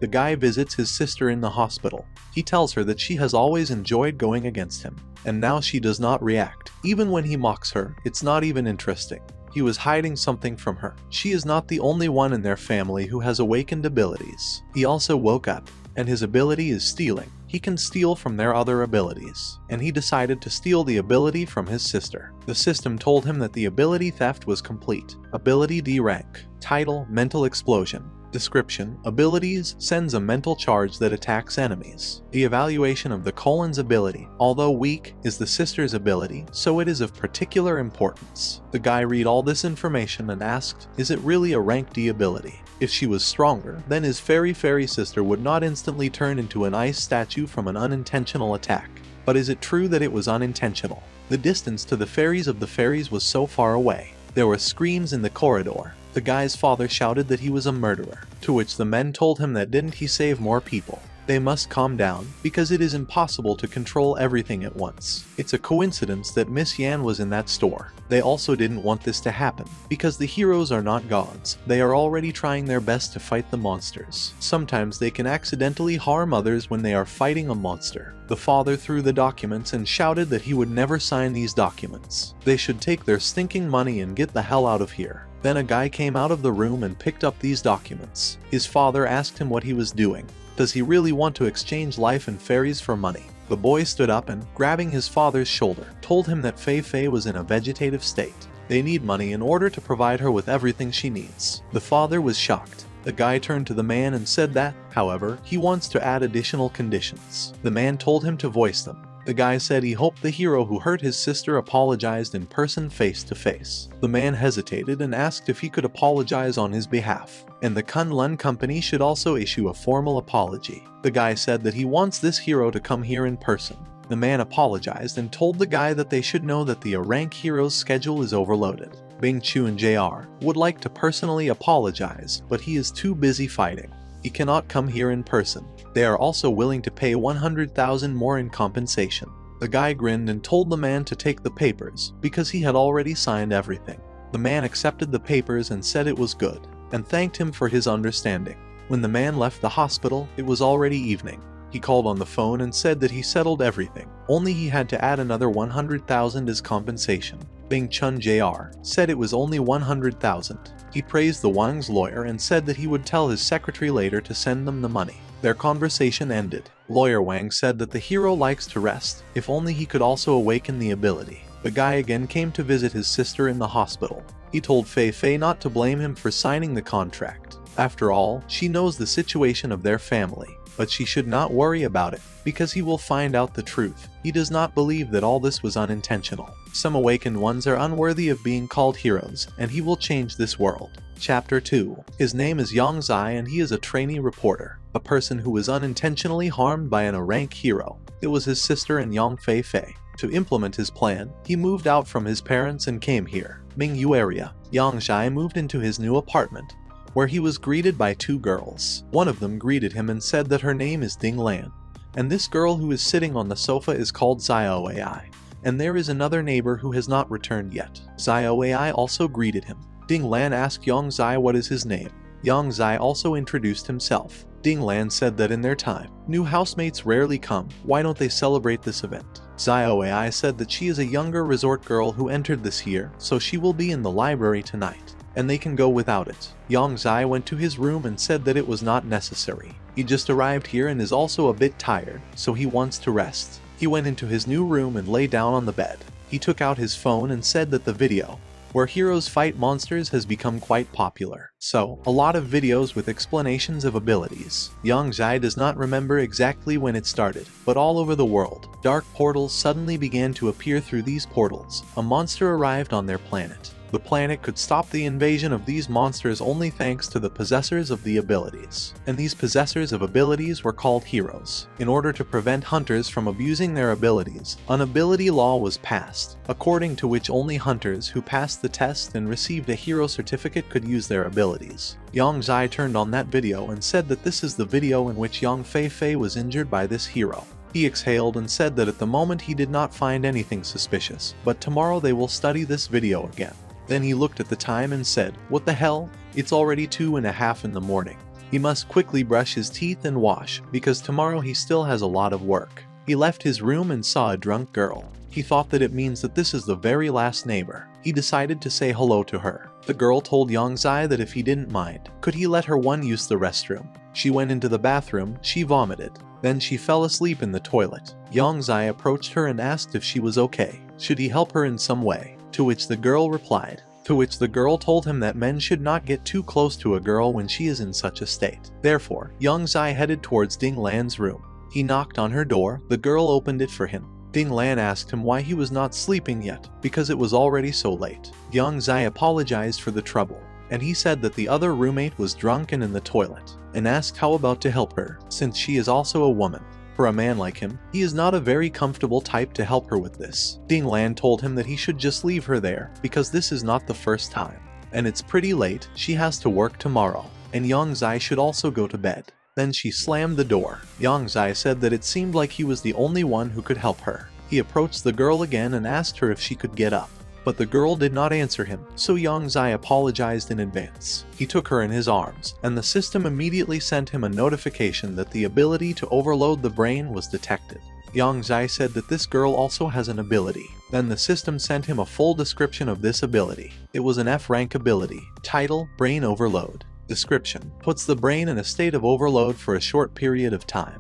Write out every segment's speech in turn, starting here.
The guy visits his sister in the hospital. He tells her that she has always enjoyed going against him, and now she does not react. Even when he mocks her, it's not even interesting. He was hiding something from her. She is not the only one in their family who has awakened abilities. He also woke up, and his ability is stealing. He can steal from their other abilities, and he decided to steal the ability from his sister. The system told him that the ability theft was complete. Ability D rank. Title: Mental Explosion. Description: abilities sends a mental charge that attacks enemies. The evaluation of the colon's ability, although weak, is the sister's ability, so it is of particular importance. The guy read all this information and asked, is it really a rank D ability? If she was stronger, then his fairy sister would not instantly turn into an ice statue from an unintentional attack. But is it true that it was unintentional? The distance to the fairies of the fairies was so far away. There were screams in the corridor. The guy's father shouted that he was a murderer, to which the men told him that didn't he save more people? They must calm down, because it is impossible to control everything at once. It's a coincidence that Miss Yan was in that store. They also didn't want this to happen, because the heroes are not gods. They are already trying their best to fight the monsters. Sometimes they can accidentally harm others when they are fighting a monster. The father threw the documents and shouted that he would never sign these documents. They should take their stinking money and get the hell out of here. Then a guy came out of the room and picked up these documents. His father asked him what he was doing. Does he really want to exchange life and fairies for money? The boy stood up and, grabbing his father's shoulder, told him that Fei was in a vegetative state. They need money in order to provide her with everything she needs. The father was shocked. The guy turned to the man and said that, however, he wants to add additional conditions. The man told him to voice them. The guy said he hoped the hero who hurt his sister apologized in person face to face. The man hesitated and asked if he could apologize on his behalf, and the Kunlun company should also issue a formal apology. The guy said that he wants this hero to come here in person. The man apologized and told the guy that they should know that the rank hero's schedule is overloaded. Bing Chu and JR would like to personally apologize, but he is too busy fighting. He cannot come here in person. They are also willing to pay 100,000 more in compensation. The guy grinned and told the man to take the papers, because he had already signed everything. The man accepted the papers and said it was good, and thanked him for his understanding. When the man left the hospital, it was already evening. He called on the phone and said that he settled everything, only he had to add another 100,000 as compensation. Bing Chun Jr. said it was only 100,000. He praised the Wang's lawyer and said that he would tell his secretary later to send them the money. Their conversation ended. Lawyer Wang said that the hero likes to rest, if only he could also awaken the ability. The guy again came to visit his sister in the hospital. He told Fei not to blame him for signing the contract. After all, she knows the situation of their family, but she should not worry about it, because he will find out the truth. He does not believe that all this was unintentional. Some awakened ones are unworthy of being called heroes, and he will change this world. Chapter 2. His name is Yang Zai and he is a trainee reporter, a person who was unintentionally harmed by an rank hero. It was his sister and Yang Fei. To implement his plan, he moved out from his parents and came here. Mingyu area. Yang Zai moved into his new apartment, where he was greeted by two girls. One of them greeted him and said that her name is Ding Lan, and this girl who is sitting on the sofa is called Zio AI, and there is another neighbor who has not returned yet. Zio AI also greeted him. Ding Lan asked Yang Zai what is his name. Yang Zai also introduced himself. Ding Lan said that in their time, new housemates rarely come. Why don't they celebrate this event? Zio AI said that she is a younger resort girl who entered this year, so she will be in the library tonight, and they can go without it. Yang Zai went to his room and said that it was not necessary. He just arrived here and is also a bit tired, so he wants to rest. He went into his new room and lay down on the bed. He took out his phone and said that the video where heroes fight monsters has become quite popular. So, a lot of videos with explanations of abilities. Yang Zai does not remember exactly when it started, but all over the world, dark portals suddenly began to appear through these portals. A monster arrived on their planet. The planet could stop the invasion of these monsters only thanks to the possessors of the abilities. And these possessors of abilities were called heroes. In order to prevent hunters from abusing their abilities, an ability law was passed, according to which only hunters who passed the test and received a hero certificate could use their abilities. Yang Zai turned on that video and said that this is the video in which Yang Fei was injured by this hero. He exhaled and said that at the moment he did not find anything suspicious, but tomorrow they will study this video again. Then he looked at the time and said, "What the hell? It's already 2:30 in the morning. He must quickly brush his teeth and wash, because tomorrow he still has a lot of work. He left his room and saw a drunk girl. He thought that it means that this is the very last neighbor. He decided to say hello to her. The girl told Yang Zai that if he didn't mind, could he let her use the restroom. She went into the bathroom, she vomited. Then she fell asleep in the toilet. Yang Zai approached her and asked if she was okay. Should he help her in some way? To which the girl replied. To which the girl told him that men should not get too close to a girl when she is in such a state. Therefore, Yang Zai headed towards Ding Lan's room. He knocked on her door, the girl opened it for him. Ding Lan asked him why he was not sleeping yet, because it was already so late. Yang Zai apologized for the trouble, and he said that the other roommate was drunk and in the toilet, and asked how about to help her, since she is also a woman. For a man like him, he is not a very comfortable type to help her with this. Ding Lan told him that he should just leave her there, because this is not the first time. And it's pretty late, she has to work tomorrow, and Yang Zai should also go to bed. Then she slammed the door. Yang Zai said that it seemed like he was the only one who could help her. He approached the girl again and asked her if she could get up. But the girl did not answer him, so Yang Zai apologized in advance. He took her in his arms, and the system immediately sent him a notification that the ability to overload the brain was detected. Yang Zai said that this girl also has an ability. Then the system sent him a full description of this ability. It was an F-rank ability. Title: Brain Overload. Description: puts the brain in a state of overload for a short period of time,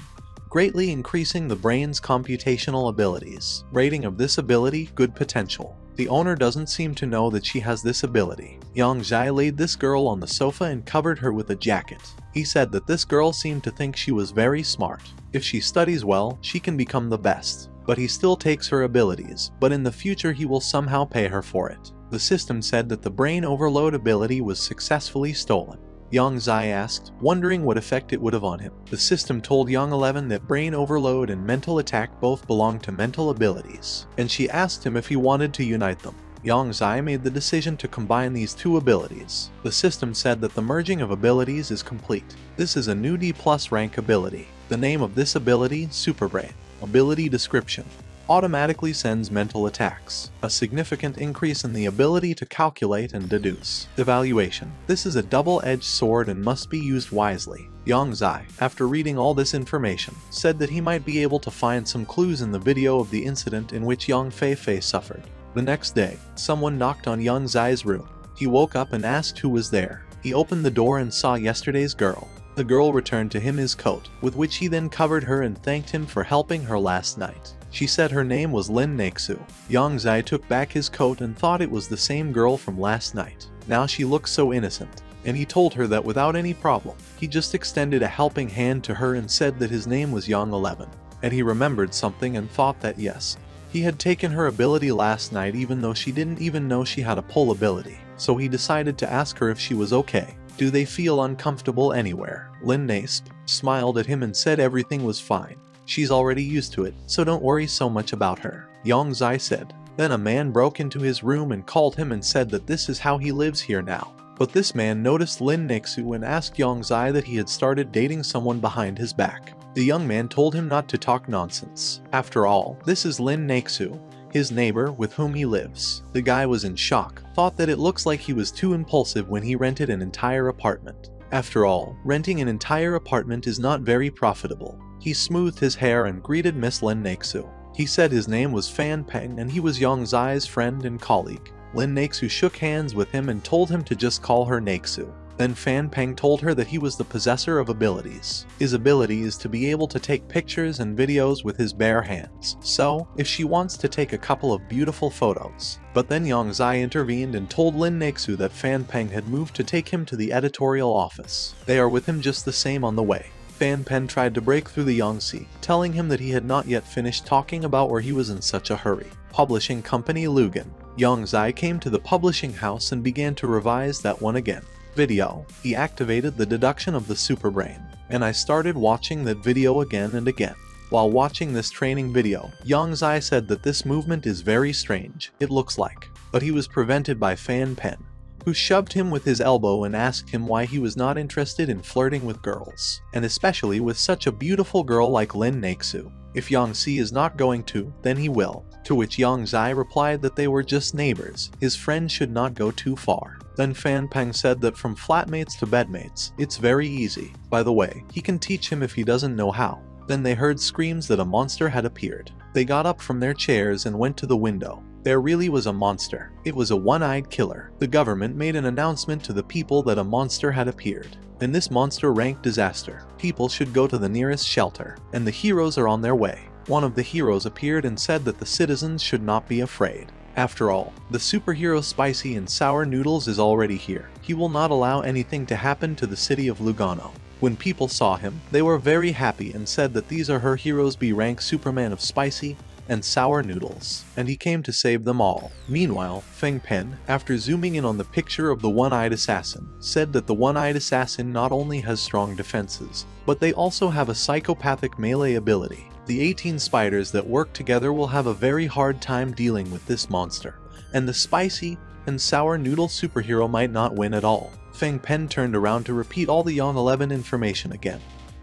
greatly increasing the brain's computational abilities. Rating of this ability: good potential. The owner doesn't seem to know that she has this ability. Yang Zai laid this girl on the sofa and covered her with a jacket. He said that this girl seemed to think she was very smart. If she studies well, she can become the best. But he still takes her abilities, but in the future he will somehow pay her for it. The system said that the brain overload ability was successfully stolen. Yang Zai asked, wondering what effect it would have on him. The system told Yang 11 that brain overload and mental attack both belong to mental abilities, and she asked him if he wanted to unite them. Yang Zai made the decision to combine these two abilities. The system said that the merging of abilities is complete. This is a new D+ rank ability. The name of this ability: Superbrain. Ability description: automatically sends mental attacks, a significant increase in the ability to calculate and deduce. Evaluation: this is a double-edged sword and must be used wisely. Yang Zai, after reading all this information, said that he might be able to find some clues in the video of the incident in which Yang Fei suffered. The next day, someone knocked on Yang Zai's room. He woke up and asked who was there. He opened the door and saw yesterday's girl. The girl returned to him his coat, with which he then covered her and thanked him for helping her last night. She said her name was Lin Nexu. Yang Zai took back his coat and thought it was the same girl from last night. Now she looks so innocent. And he told her that without any problem, he just extended a helping hand to her and said that his name was Yang 11. And he remembered something and thought that yes, he had taken her ability last night even though she didn't even know she had a pull ability. So he decided to ask her if she was okay. Do they feel uncomfortable anywhere? Lin Nasp smiled at him and said everything was fine. She's already used to it, so don't worry so much about her. Yang Zai said. Then a man broke into his room and called him and said that this is how he lives here now. But this man noticed Lin Nexu and asked Yang Zai that he had started dating someone behind his back. The young man told him not to talk nonsense. After all, this is Lin Nexu, his neighbor with whom he lives. The guy was in shock, thought that it looks like he was too impulsive when he rented an entire apartment. After all, renting an entire apartment is not very profitable. He smoothed his hair and greeted Miss Lin Nexu. He said his name was Fan Peng and he was Yang Zai's friend and colleague. Lin Nexu shook hands with him and told him to just call her Nexu. Then Fan Peng told her that he was the possessor of abilities. His ability is to be able to take pictures and videos with his bare hands. So, if she wants to take a couple of beautiful photos. But then Yang Zai intervened and told Lin Nexu that Fan Peng had moved to take him to the editorial office. They are with him just the same on the way. Fan Peng tried to break through the Yangtze, telling him that he had not yet finished talking about where he was in such a hurry. Publishing company Lugan. Yang Zai came to the publishing house and began to revise that one again. Video. He activated the deduction of the superbrain, and I started watching that video again and again. While watching this training video, Yang Zai said that this movement is very strange, it looks like. But he was prevented by Fan Peng, who shoved him with his elbow and asked him why he was not interested in flirting with girls, and especially with such a beautiful girl like Lin Nexu. If Yang Si is not going to, then he will. To which Yang Zai replied that they were just neighbors, his friend should not go too far. Then Fan Peng said that from flatmates to bedmates, it's very easy. By the way, he can teach him if he doesn't know how. Then they heard screams that a monster had appeared. They got up from their chairs and went to the window. There really was a monster. It was a one-eyed killer. The government made an announcement to the people that a monster had appeared. And this monster ranked disaster. People should go to the nearest shelter, and the heroes are on their way. One of the heroes appeared and said that the citizens should not be afraid. After all, the superhero Spicy and Sour Noodles is already here. He will not allow anything to happen to the city of Lugano. When people saw him, they were very happy and said that these are her heroes B-rank Superman of Spicy and Sour Noodles, and he came to save them all. Meanwhile, Feng Pen, after zooming in on the picture of the one-eyed assassin, said that the one-eyed assassin not only has strong defenses, but they also have a psychopathic melee ability. The 18 spiders that work together will have a very hard time dealing with this monster, and the Spicy and Sour Noodle superhero might not win at all. Feng Pen turned around to repeat all the Yang 11 information again,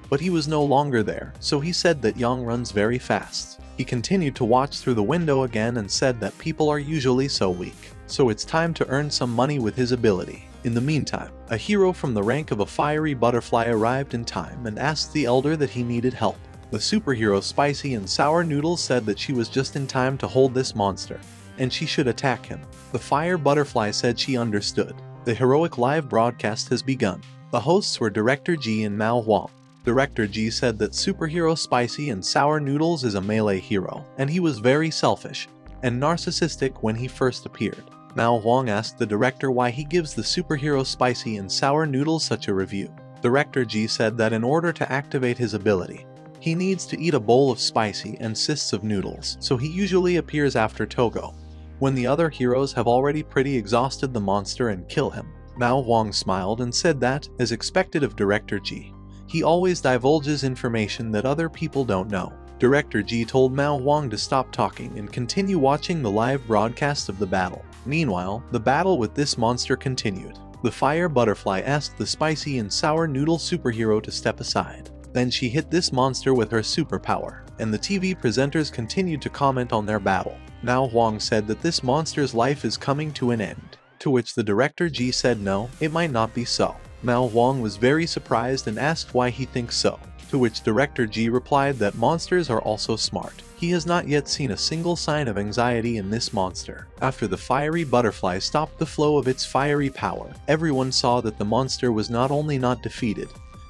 but he was no longer there, so he said that Yang runs very fast. He continued to watch through the window again and said that people are usually so weak, so it's time to earn some money with his ability. In the meantime, a hero from the rank of a fiery butterfly arrived in time and asked the elder that he needed help. The superhero Spicy and Sour Noodles said that she was just in time to hold this monster, and she should attack him. The fire butterfly said she understood. The heroic live broadcast has begun. The hosts were Director G and Mao Huang. Director G said that superhero Spicy and Sour Noodles is a melee hero, and he was very selfish and narcissistic when he first appeared. Mao Huang asked the director why he gives the superhero Spicy and Sour Noodles such a review. Director G said that in order to activate his ability, he needs to eat a bowl of spicy and cysts of noodles, so he usually appears after Togo, when the other heroes have already pretty exhausted the monster and kill him. Mao Huang smiled and said that, as expected of Director G, he always divulges information that other people don't know. Director G told Mao Huang to stop talking and continue watching the live broadcast of the battle. Meanwhile, the battle with this monster continued. The fire butterfly asked the Spicy and Sour Noodle superhero to step aside. Then she hit this monster with her superpower, and the TV presenters continued to comment on their battle. Mao Huang said that this monster's life is coming to an end, to which the Director G said no, it might not be so. Mao Huang was very surprised and asked why he thinks so, to which Director G replied that monsters are also smart. He has not yet seen a single sign of anxiety in this monster. After the fiery butterfly stopped the flow of its fiery power, everyone saw that the monster was not only not defeated,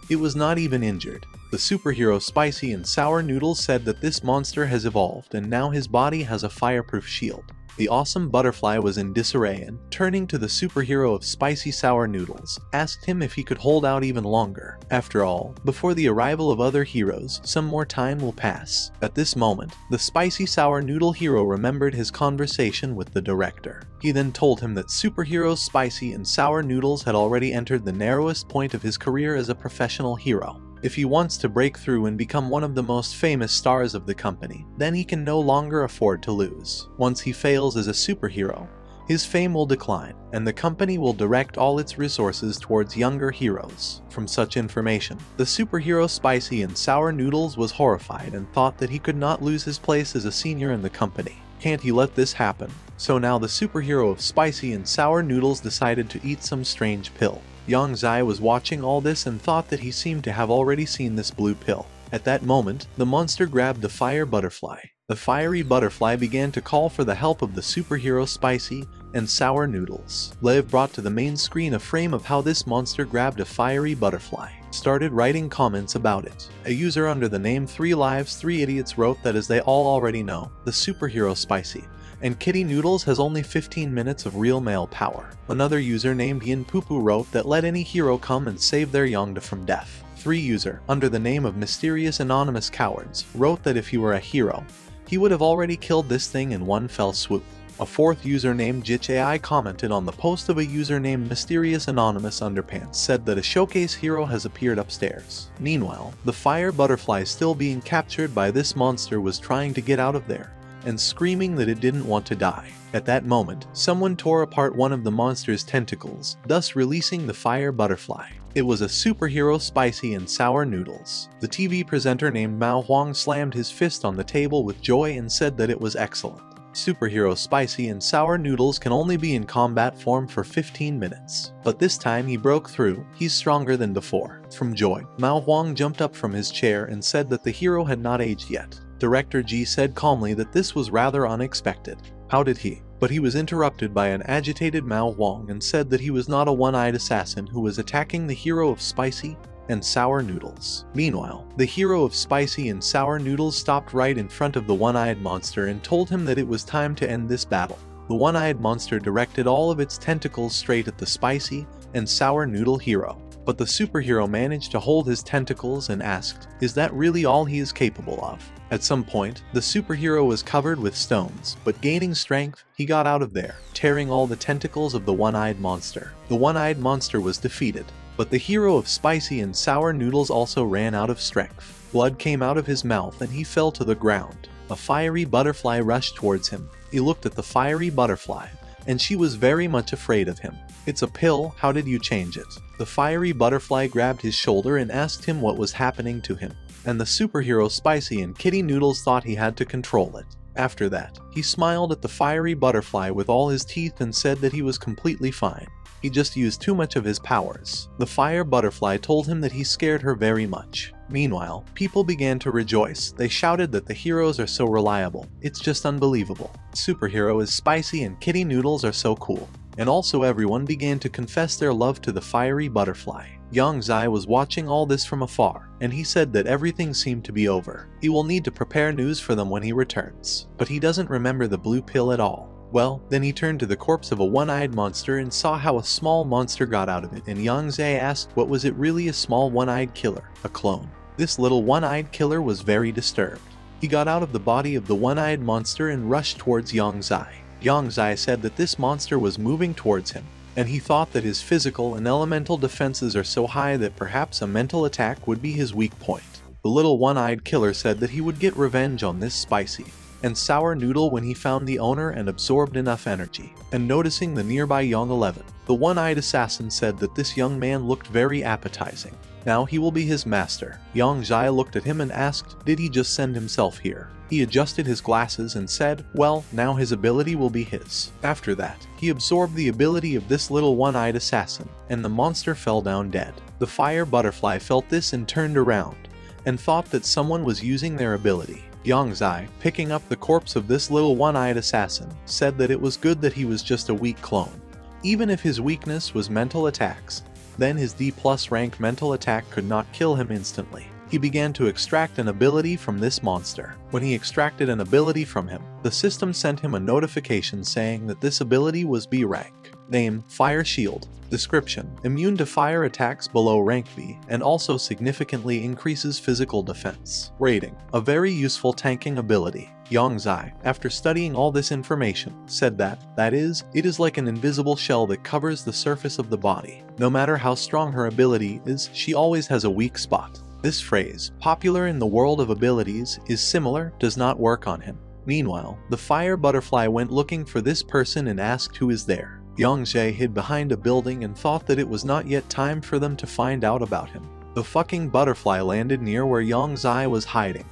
it was not even injured. The superhero Spicy and Sour Noodles said that this monster has evolved and now his body has a fireproof shield. The awesome butterfly was in disarray and, turning to the superhero of Spicy Sour Noodles, asked him if he could hold out even longer. After all, before the arrival of other heroes, some more time will pass. At this moment, the Spicy Sour Noodle hero remembered his conversation with the director. He then told him that superheroes Spicy and Sour Noodles had already entered the narrowest point of his career as a professional hero. If he wants to break through and become one of the most famous stars of the company, then he can no longer afford to lose. Once he fails as a superhero, his fame will decline, and the company will direct all its resources towards younger heroes. From such information, the superhero Spicy and Sour Noodles was horrified and thought that he could not lose his place as a senior in the company. Can't he let this happen? So now the superhero of Spicy and Sour Noodles decided to eat some strange pill. Yang Zai was watching all this and thought that he seemed to have already seen this blue pill. At that moment, the monster grabbed the fire butterfly. The fiery butterfly began to call for the help of the superhero Spicy and Sour Noodles. Lev brought to the main screen a frame of how this monster grabbed a fiery butterfly, started writing comments about it. A user under the name 3 Lives 3 Idiots wrote that as they all already know, the superhero Spicy and Kitty Noodles has only 15 minutes of real male power. Another user named Yin Pupu wrote that let any hero come and save their Yongda from death. 3 user, under the name of Mysterious Anonymous Cowards, wrote that if he were a hero, he would have already killed this thing in one fell swoop. A 4th user named Jitch AI commented on the post of a user named Mysterious Anonymous Underpants said that a showcase hero has appeared upstairs. Meanwhile, the fire butterfly still being captured by this monster was trying to get out of there, and screaming that it didn't want to die. At that moment, someone tore apart one of the monster's tentacles, thus releasing the fire butterfly. It was a superhero spicy and sour noodles. The TV presenter named Mao Huang slammed his fist on the table with joy and said that it was excellent. Superhero spicy and sour noodles can only be in combat form for 15 minutes. But this time he broke through. He's stronger than before. From joy, Mao Huang jumped up from his chair and said that the hero had not aged yet. Director Ji said calmly that this was rather unexpected. How did he? But he was interrupted by an agitated Mao Huang and said that he was not a one-eyed assassin who was attacking the hero of spicy and sour noodles. Meanwhile, the hero of spicy and sour noodles stopped right in front of the one-eyed monster and told him that it was time to end this battle. The one-eyed monster directed all of its tentacles straight at the spicy and sour noodle hero. But the superhero managed to hold his tentacles and asked, "Is that really all he is capable of?" At some point, the superhero was covered with stones, but gaining strength, he got out of there, tearing all the tentacles of the one-eyed monster. The one-eyed monster was defeated, but the hero of spicy and sour noodles also ran out of strength. Blood came out of his mouth and he fell to the ground. A fiery butterfly rushed towards him. He looked at the fiery butterfly, and she was very much afraid of him. "It's a pill, how did you change it?" The fiery butterfly grabbed his shoulder and asked him what was happening to him. And the superhero Spicy and Kitty Noodles thought he had to control it. After that, he smiled at the fiery butterfly with all his teeth and said that he was completely fine. He just used too much of his powers. The fire butterfly told him that he scared her very much. Meanwhile, people began to rejoice. They shouted that the heroes are so reliable. It's just unbelievable. Superhero is Spicy and Kitty Noodles are so cool. And also everyone began to confess their love to the fiery butterfly. Yang Zai was watching all this from afar, and he said that everything seemed to be over. He will need to prepare news for them when he returns. But he doesn't remember the blue pill at all. Well, then he turned to the corpse of a one-eyed monster and saw how a small monster got out of it, and Yang Zai asked what was it really a small one-eyed killer, a clone. This little one-eyed killer was very disturbed. He got out of the body of the one-eyed monster and rushed towards Yang Zai. Yang Zai said that this monster was moving towards him, and he thought that his physical and elemental defenses are so high that perhaps a mental attack would be his weak point. The little one-eyed killer said that he would get revenge on this spicy and sour noodle when he found the owner and absorbed enough energy. And noticing the nearby young 11, the one-eyed assassin said that this young man looked very appetizing. Now he will be his master. Yang Zai looked at him and asked, did he just send himself here? He adjusted his glasses and said, well, now his ability will be his. After that, he absorbed the ability of this little one-eyed assassin, and the monster fell down dead. The fire butterfly felt this and turned around, and thought that someone was using their ability. Yang Zai, picking up the corpse of this little one-eyed assassin, said that it was good that he was just a weak clone. Even if his weakness was mental attacks, then his D+ rank mental attack could not kill him instantly. He began to extract an ability from this monster. When he extracted an ability from him, the system sent him a notification saying that this ability was B rank. Name, Fire Shield. Description, immune to fire attacks below rank B, and also significantly increases physical defense. Rating, a very useful tanking ability. Yang Zai, after studying all this information, said that is, it is like an invisible shell that covers the surface of the body. No matter how strong her ability is, she always has a weak spot. This phrase, popular in the world of abilities, is similar, does not work on him. Meanwhile, the fire butterfly went looking for this person and asked who is there. Yang Zai hid behind a building and thought that it was not yet time for them to find out about him. The fucking butterfly landed near where Yang Zai was hiding,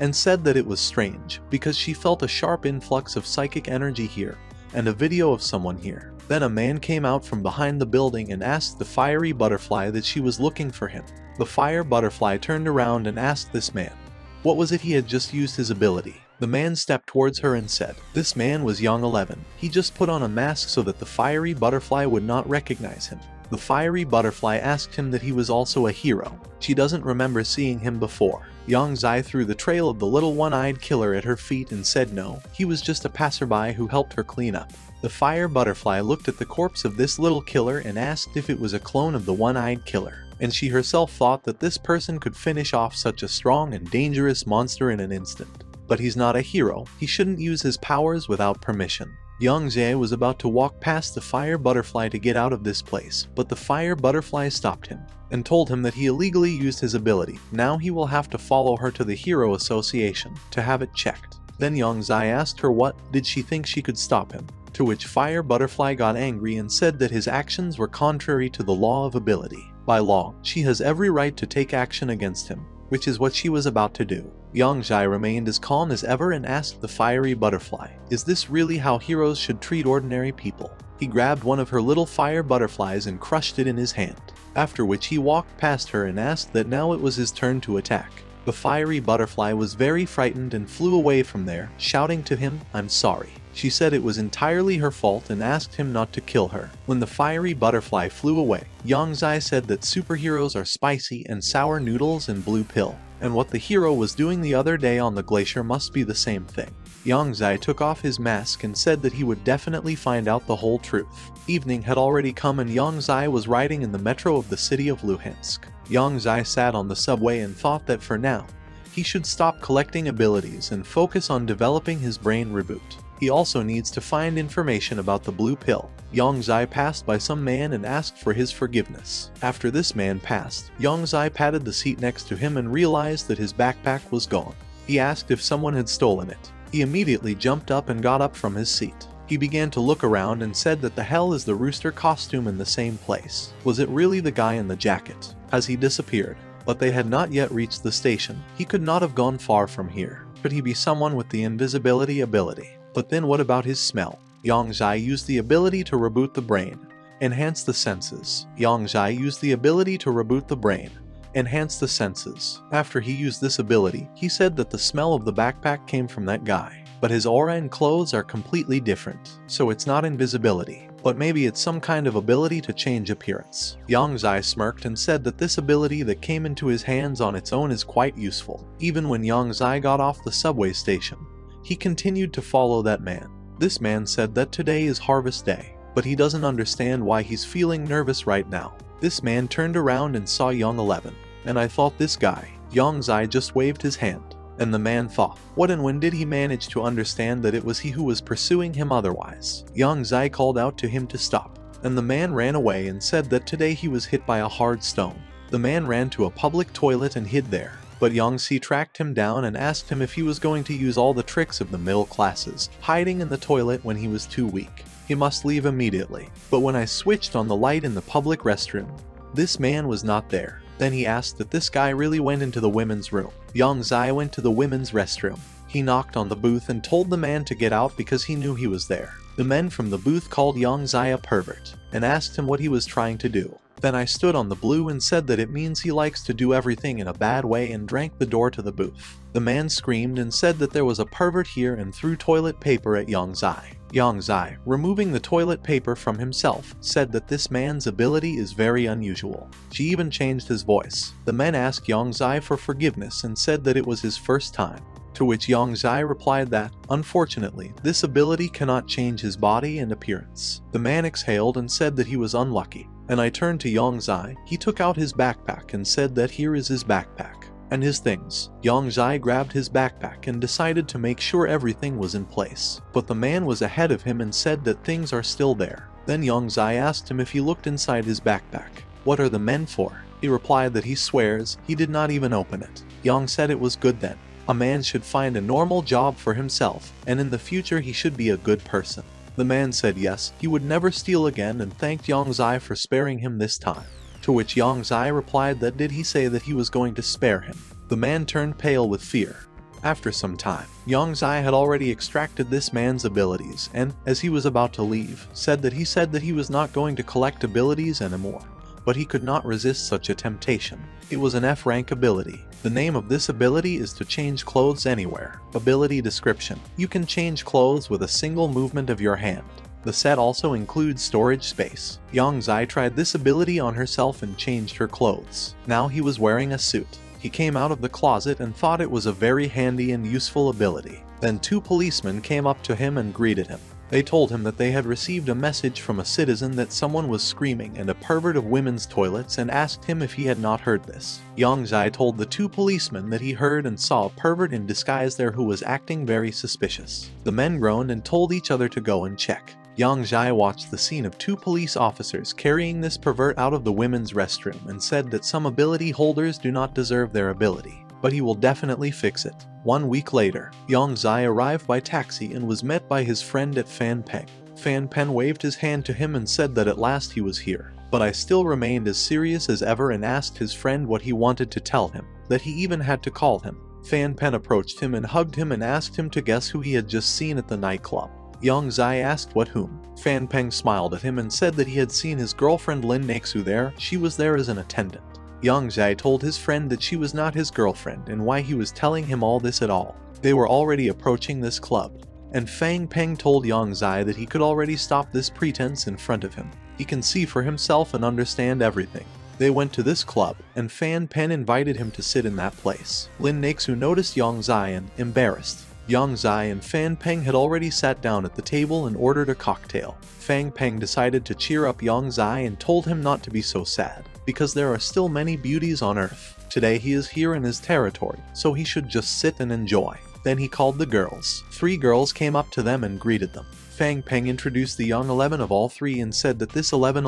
and said that it was strange, because she felt a sharp influx of psychic energy here, and a video of someone here. Then a man came out from behind the building and asked the fiery butterfly that she was looking for him. The fire butterfly turned around and asked this man, what was it he had just used his ability? The man stepped towards her and said, this man was Young 11. He just put on a mask so that the fiery butterfly would not recognize him. The fiery butterfly asked him that he was also a hero. She doesn't remember seeing him before. Yang Zai threw the trail of the little one-eyed killer at her feet and said no, he was just a passerby who helped her clean up. The fire butterfly looked at the corpse of this little killer and asked if it was a clone of the one-eyed killer. And she herself thought that this person could finish off such a strong and dangerous monster in an instant. But he's not a hero, he shouldn't use his powers without permission. Yang Zai was about to walk past the fire butterfly to get out of this place, but the fire butterfly stopped him, and told him that he illegally used his ability. Now he will have to follow her to the Hero Association, to have it checked. Then Yang Zai asked her what did she think she could stop him, to which Fire Butterfly got angry and said that his actions were contrary to the law of ability. By law, she has every right to take action against him, which is what she was about to do. Yang Zai remained as calm as ever and asked the fiery butterfly, "Is this really how heroes should treat ordinary people?" He grabbed one of her little fire butterflies and crushed it in his hand, after which he walked past her and asked that now it was his turn to attack. The fiery butterfly was very frightened and flew away from there, shouting to him, "I'm sorry." She said it was entirely her fault and asked him not to kill her. When the fiery butterfly flew away, Yang Zai said that superheroes are spicy and sour noodles and blue pill, and what the hero was doing the other day on the glacier must be the same thing. Yang Zai took off his mask and said that he would definitely find out the whole truth. Evening had already come and Yang Zai was riding in the metro of the city of Luhansk. Yang Zai sat on the subway and thought that for now, he should stop collecting abilities and focus on developing his brain reboot. He also needs to find information about the blue pill. Yang Zai passed by some man and asked for his forgiveness. After this man passed, Yang Zai patted the seat next to him and realized that his backpack was gone. He asked if someone had stolen it. He immediately jumped up and got up from his seat. He began to look around and said that the hell is the rooster costume in the same place? Was it really the guy in the jacket? Has he disappeared? But they had not yet reached the station. He could not have gone far from here. Could he be someone with the invisibility ability? But then what about his smell? Yang Zai used the ability to reboot the brain, enhance the senses. Yang Zai used the ability to reboot the brain, enhance the senses. After he used this ability, he said that the smell of the backpack came from that guy. But his aura and clothes are completely different, so it's not invisibility. But maybe it's some kind of ability to change appearance. Yang Zai smirked and said that this ability that came into his hands on its own is quite useful. Even when Yang Zai got off the subway station, he continued to follow that man. This man said that today is harvest day, but he doesn't understand why he's feeling nervous right now. This man turned around and saw Young 11, and I thought this guy. Yang Zai just waved his hand, and the man thought, what and when did he manage to understand that it was he who was pursuing him otherwise? Yang Zai called out to him to stop, and the man ran away and said that today he was hit by a hard stone. The man ran to a public toilet and hid there. But Yang Si tracked him down and asked him if he was going to use all the tricks of the middle classes, hiding in the toilet when he was too weak. He must leave immediately. But when I switched on the light in the public restroom, this man was not there. Then he asked that this guy really went into the women's room. Yang Zai went to the women's restroom. He knocked on the booth and told the man to get out because he knew he was there. The men from the booth called Yang Zai a pervert and asked him what he was trying to do. Then I stood on the blue and said that it means he likes to do everything in a bad way and drank the door to the booth. The man screamed and said that there was a pervert here and threw toilet paper at Yang Zai. Yang Zai, removing the toilet paper from himself, said that this man's ability is very unusual. She even changed his voice. The men asked Yang Zai for forgiveness and said that it was his first time. To which Yang Zai replied that, unfortunately, this ability cannot change his body and appearance. The man exhaled and said that he was unlucky. And I turned to Yang Zai. He took out his backpack and said that here is his backpack and his things. Yang Zai grabbed his backpack and decided to make sure everything was in place. But the man was ahead of him and said that things are still there. Then Yang Zai asked him if he looked inside his backpack. What are the men for? He replied that he swears he did not even open it. Yang said it was good then. A man should find a normal job for himself, and in the future he should be a good person. The man said yes, he would never steal again and thanked Yang Zai for sparing him this time. To which Yang Zai replied that did he say that he was going to spare him? The man turned pale with fear. After some time, Yang Zai had already extracted this man's abilities and, as he was about to leave, said that he was not going to collect abilities anymore. But he could not resist such a temptation. It was an F-rank ability. The name of this ability is to change clothes anywhere. Ability description. You can change clothes with a single movement of your hand. The set also includes storage space. Yang Zai tried this ability on herself and changed her clothes. Now he was wearing a suit. He came out of the closet and thought it was a very handy and useful ability. Then 2 policemen came up to him and greeted him. They told him that they had received a message from a citizen that someone was screaming and a pervert of women's toilets and asked him if he had not heard this. Yang Zai told the 2 policemen that he heard and saw a pervert in disguise there who was acting very suspicious. The men groaned and told each other to go and check. Yang Zai watched the scene of 2 police officers carrying this pervert out of the women's restroom and said that some ability holders do not deserve their ability, but he will definitely fix it. 1 week later, Yang Zai arrived by taxi and was met by his friend at Fan Peng. Fan Pen waved his hand to him and said that at last he was here. but I still remained as serious as ever and asked his friend what he wanted to tell him, that he even had to call him. Fan Pen approached him and hugged him and asked him to guess who he had just seen at the nightclub. Yang Zai asked what whom. Fan Peng smiled at him and said that he had seen his girlfriend Lin Nexu there. She was there as an attendant. Yang Zai told his friend that she was not his girlfriend and why he was telling him all this at all. They were already approaching this club, and Fang Peng told Yang Zai that he could already stop this pretense in front of him. He can see for himself and understand everything. They went to this club, and Fan Pen invited him to sit in that place. Lin Nexu noticed Yang Zai and, embarrassed. Yang Zai and Fan Peng had already sat down at the table and ordered a cocktail. Fang Peng decided to cheer up Yang Zai and told him not to be so sad, because there are still many beauties on earth. Today he is here in his territory, so he should just sit and enjoy. Then he called the girls. 3 girls came up to them and greeted them. Fang Peng introduced the young 11 of all 3 and said that this 11,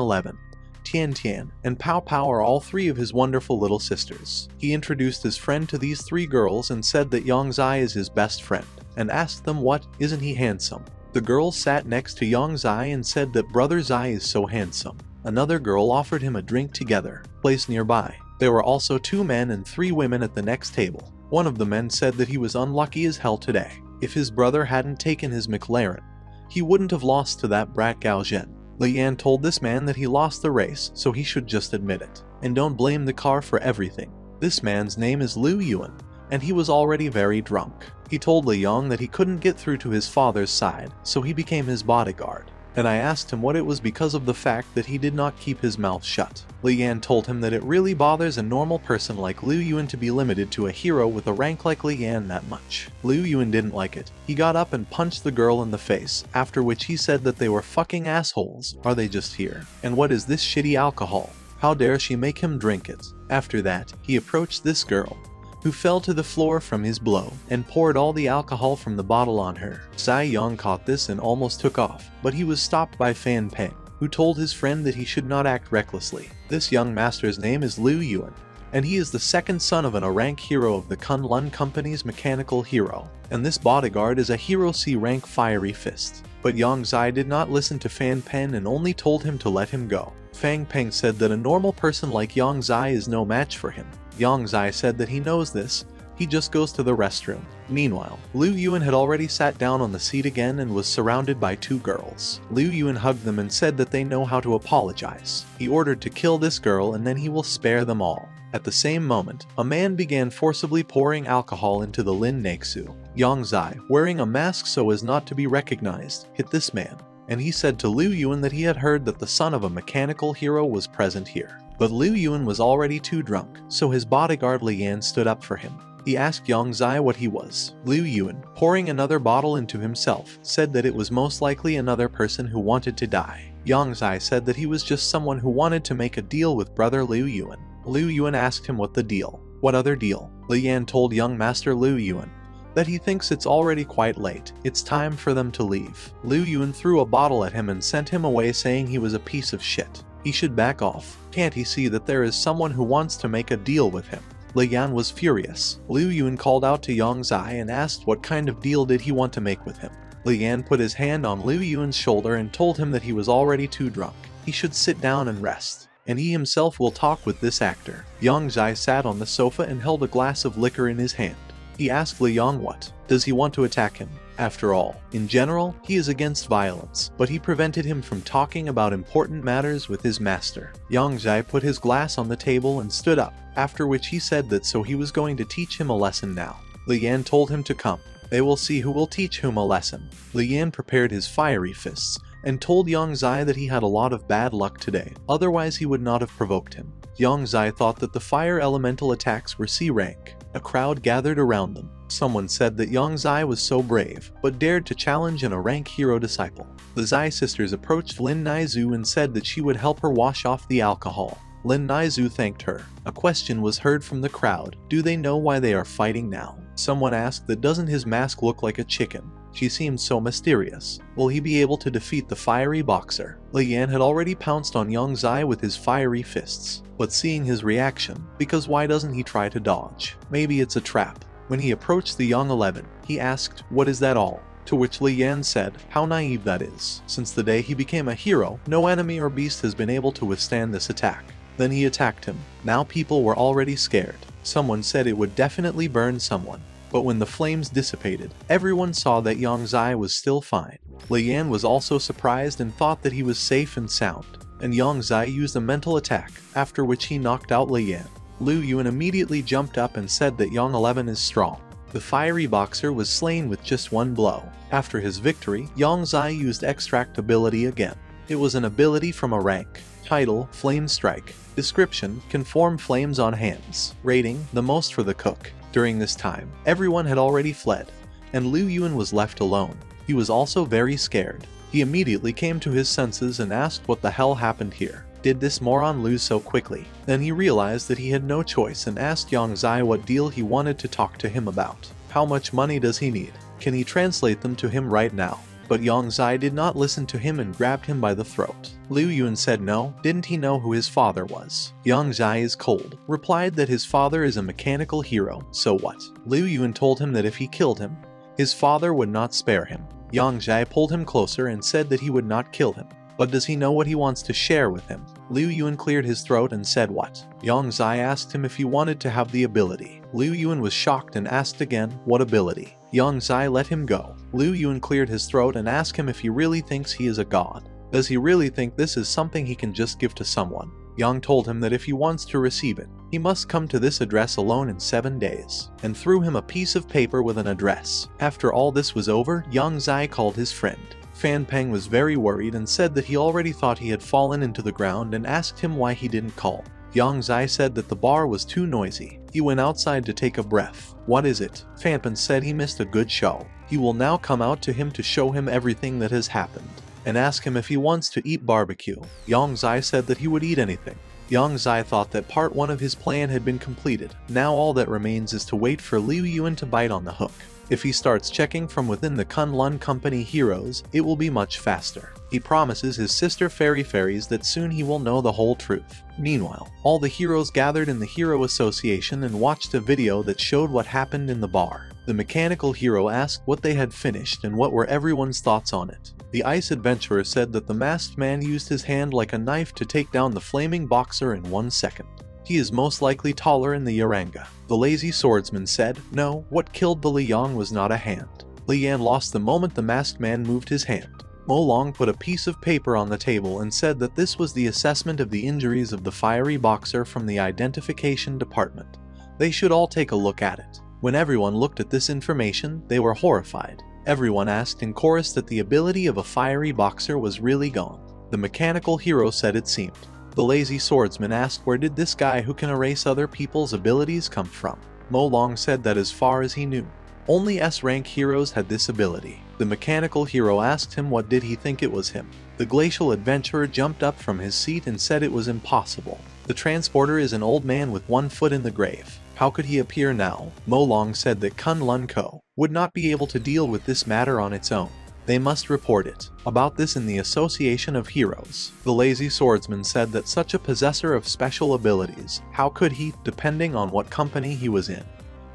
Tian Tian, and Pao Pao are all 3 of his wonderful little sisters. He introduced his friend to these 3 girls and said that Yang Zai is his best friend, and asked them what, isn't he handsome? The girls sat next to Yang Zai and said that brother Zai is so handsome. Another girl offered him a drink together, placed nearby. There were also 2 men and 3 women at the next table. One of the men said that he was unlucky as hell today. If his brother hadn't taken his McLaren, he wouldn't have lost to that brat Gao Zhen. Li Yan told this man that he lost the race, so he should just admit it, and don't blame the car for everything. This man's name is Liu Yuan, and he was already very drunk. He told Li Yang that he couldn't get through to his father's side, so he became his bodyguard. And I asked him what it was because of the fact that he did not keep his mouth shut. Li Yan told him that it really bothers a normal person like Liu Yuan to be limited to a hero with a rank like Li Yan that much. Liu Yuan didn't like it. He got up and punched the girl in the face, after which he said that they were fucking assholes. Are they just here? And what is this shitty alcohol? How dare she make him drink it? After that, he approached this girl, who fell to the floor from his blow, and poured all the alcohol from the bottle on her. Zai Yang caught this and almost took off, but he was stopped by Fan Peng, who told his friend that he should not act recklessly. This young master's name is Liu Yuan, and he is the second son of an A-rank hero of the Kunlun Company's mechanical hero, and this bodyguard is a Hero C rank Fiery Fist. But Yang Zai did not listen to Fan Peng and only told him to let him go. Fang Peng said that a normal person like Yang Zai is no match for him. Yang Zai said that he knows this, he just goes to the restroom. Meanwhile, Liu Yuan had already sat down on the seat again and was surrounded by 2 girls. Liu Yuan hugged them and said that they know how to apologize. He ordered to kill this girl and then he will spare them all. At the same moment, a man began forcibly pouring alcohol into the Lin Nexu. Yang Zai, wearing a mask so as not to be recognized, hit this man, and he said to Liu Yuan that he had heard that the son of a mechanical hero was present here. But Liu Yuan was already too drunk, so his bodyguard Li Yan stood up for him. He asked Yang Zai what he was. Liu Yuan, pouring another bottle into himself, said that it was most likely another person who wanted to die. Yang Zai said that he was just someone who wanted to make a deal with brother Liu Yuan. Liu Yuan asked him what the deal. What other deal? Li Yan told young master Liu Yuan that he thinks it's already quite late. It's time for them to leave. Liu Yuan threw a bottle at him and sent him away saying he was a piece of shit. He should back off. Can't he see that there is someone who wants to make a deal with him? Li Yan was furious. Liu Yuan called out to Yang Zai and asked what kind of deal did he want to make with him. Li Yan put his hand on Liu Yuan's shoulder and told him that he was already too drunk. He should sit down and rest, and he himself will talk with this actor. Yang Zai sat on the sofa and held a glass of liquor in his hand. He asked Li Yang what. Does he want to attack him? After all, in general, he is against violence, but he prevented him from talking about important matters with his master. Yang Zai put his glass on the table and stood up, after which he said that so he was going to teach him a lesson now. Li Yan told him to come. They will see who will teach whom a lesson. Li Yan prepared his fiery fists, and told Yang Zai that he had a lot of bad luck today, otherwise he would not have provoked him. Yang Zai thought that the fire elemental attacks were C rank. A crowd gathered around them. Someone said that Yang Zai was so brave, but dared to challenge an A-rank hero disciple. The Zai sisters approached Lin Naizu and said that she would help her wash off the alcohol. Lin Naizu thanked her. A question was heard from the crowd. Do they know why they are fighting now? Someone asked that doesn't his mask look like a chicken? She seemed so mysterious. Will he be able to defeat the fiery boxer? Li Yan had already pounced on Yang Zai with his fiery fists, but seeing his reaction, because why doesn't he try to dodge? Maybe it's a trap. When he approached the young 11, he asked, "What is that all?" To which Li Yan said, how naive that is. Since the day he became a hero, no enemy or beast has been able to withstand this attack. Then he attacked him. Now people were already scared. Someone said it would definitely burn someone. But when the flames dissipated, everyone saw that Yang Zai was still fine. Li Yan was also surprised and thought that he was safe and sound. And Yang Zai used a mental attack, after which he knocked out Li Yan. Liu Yuan immediately jumped up and said that Yang 11 is strong. The fiery boxer was slain with just one blow. After his victory, Yang Zai used extract ability again. It was an ability from a rank. Title, Flame Strike. Description, can form flames on hands. Rating, the most for the cook. During this time, everyone had already fled, and Liu Yuan was left alone. He was also very scared. He immediately came to his senses and asked what the hell happened here. Did this moron lose so quickly? Then he realized that he had no choice and asked Yang Zai what deal he wanted to talk to him about. How much money does he need? Can he translate them to him right now? But Yang Zai did not listen to him and grabbed him by the throat. Liu Yuan said no, didn't he know who his father was? Yang Zai is cold, replied that his father is a mechanical hero, so what? Liu Yuan told him that if he killed him, his father would not spare him. Yang Zai pulled him closer and said that he would not kill him. But does he know what he wants to share with him? Liu Yuan cleared his throat and said what? Yang Zai asked him if he wanted to have the ability. Liu Yuan was shocked and asked again, what ability? Yang Zai let him go. Liu Yuan cleared his throat and asked him if he really thinks he is a god. Does he really think this is something he can just give to someone? Yang told him that if he wants to receive it, he must come to this address alone in 7 days, and threw him a piece of paper with an address. After all this was over, Yang Zai called his friend. Fan Peng was very worried and said that he already thought he had fallen into the ground and asked him why he didn't call. Yang Zai said that the bar was too noisy. He went outside to take a breath. What is it? Fan Peng said he missed a good show. He will now come out to him to show him everything that has happened, and ask him if he wants to eat barbecue. Yang Zai said that he would eat anything. Yang Zai thought that part 1 of his plan had been completed. Now all that remains is to wait for Liu Yuan to bite on the hook. If he starts checking from within the Kunlun Company heroes, it will be much faster. He promises his sister Fairy Fairies that soon he will know the whole truth. Meanwhile, all the heroes gathered in the Hero Association and watched a video that showed what happened in the bar. The mechanical hero asked what they had finished and what were everyone's thoughts on it. The ice adventurer said that the masked man used his hand like a knife to take down the flaming boxer in 1 second. He is most likely taller in the Yaranga. The lazy swordsman said, no, what killed the Liang was not a hand. Li Yan lost the moment the masked man moved his hand. Mo Long put a piece of paper on the table and said that this was the assessment of the injuries of the fiery boxer from the identification department. They should all take a look at it. When everyone looked at this information, they were horrified. Everyone asked in chorus that the ability of a fiery boxer was really gone. The mechanical hero said it seemed. The lazy swordsman asked where did this guy who can erase other people's abilities come from. Mo Long said that as far as he knew, only S-rank heroes had this ability. The mechanical hero asked him what did he think it was him. The glacial adventurer jumped up from his seat and said it was impossible. The transporter is an old man with 1 foot in the grave. How could he appear now? Mo Long said that Kunlun Co. would not be able to deal with this matter on its own. They must report it. About this in the Association of Heroes. The lazy swordsman said that such a possessor of special abilities, how could he, depending on what company he was in,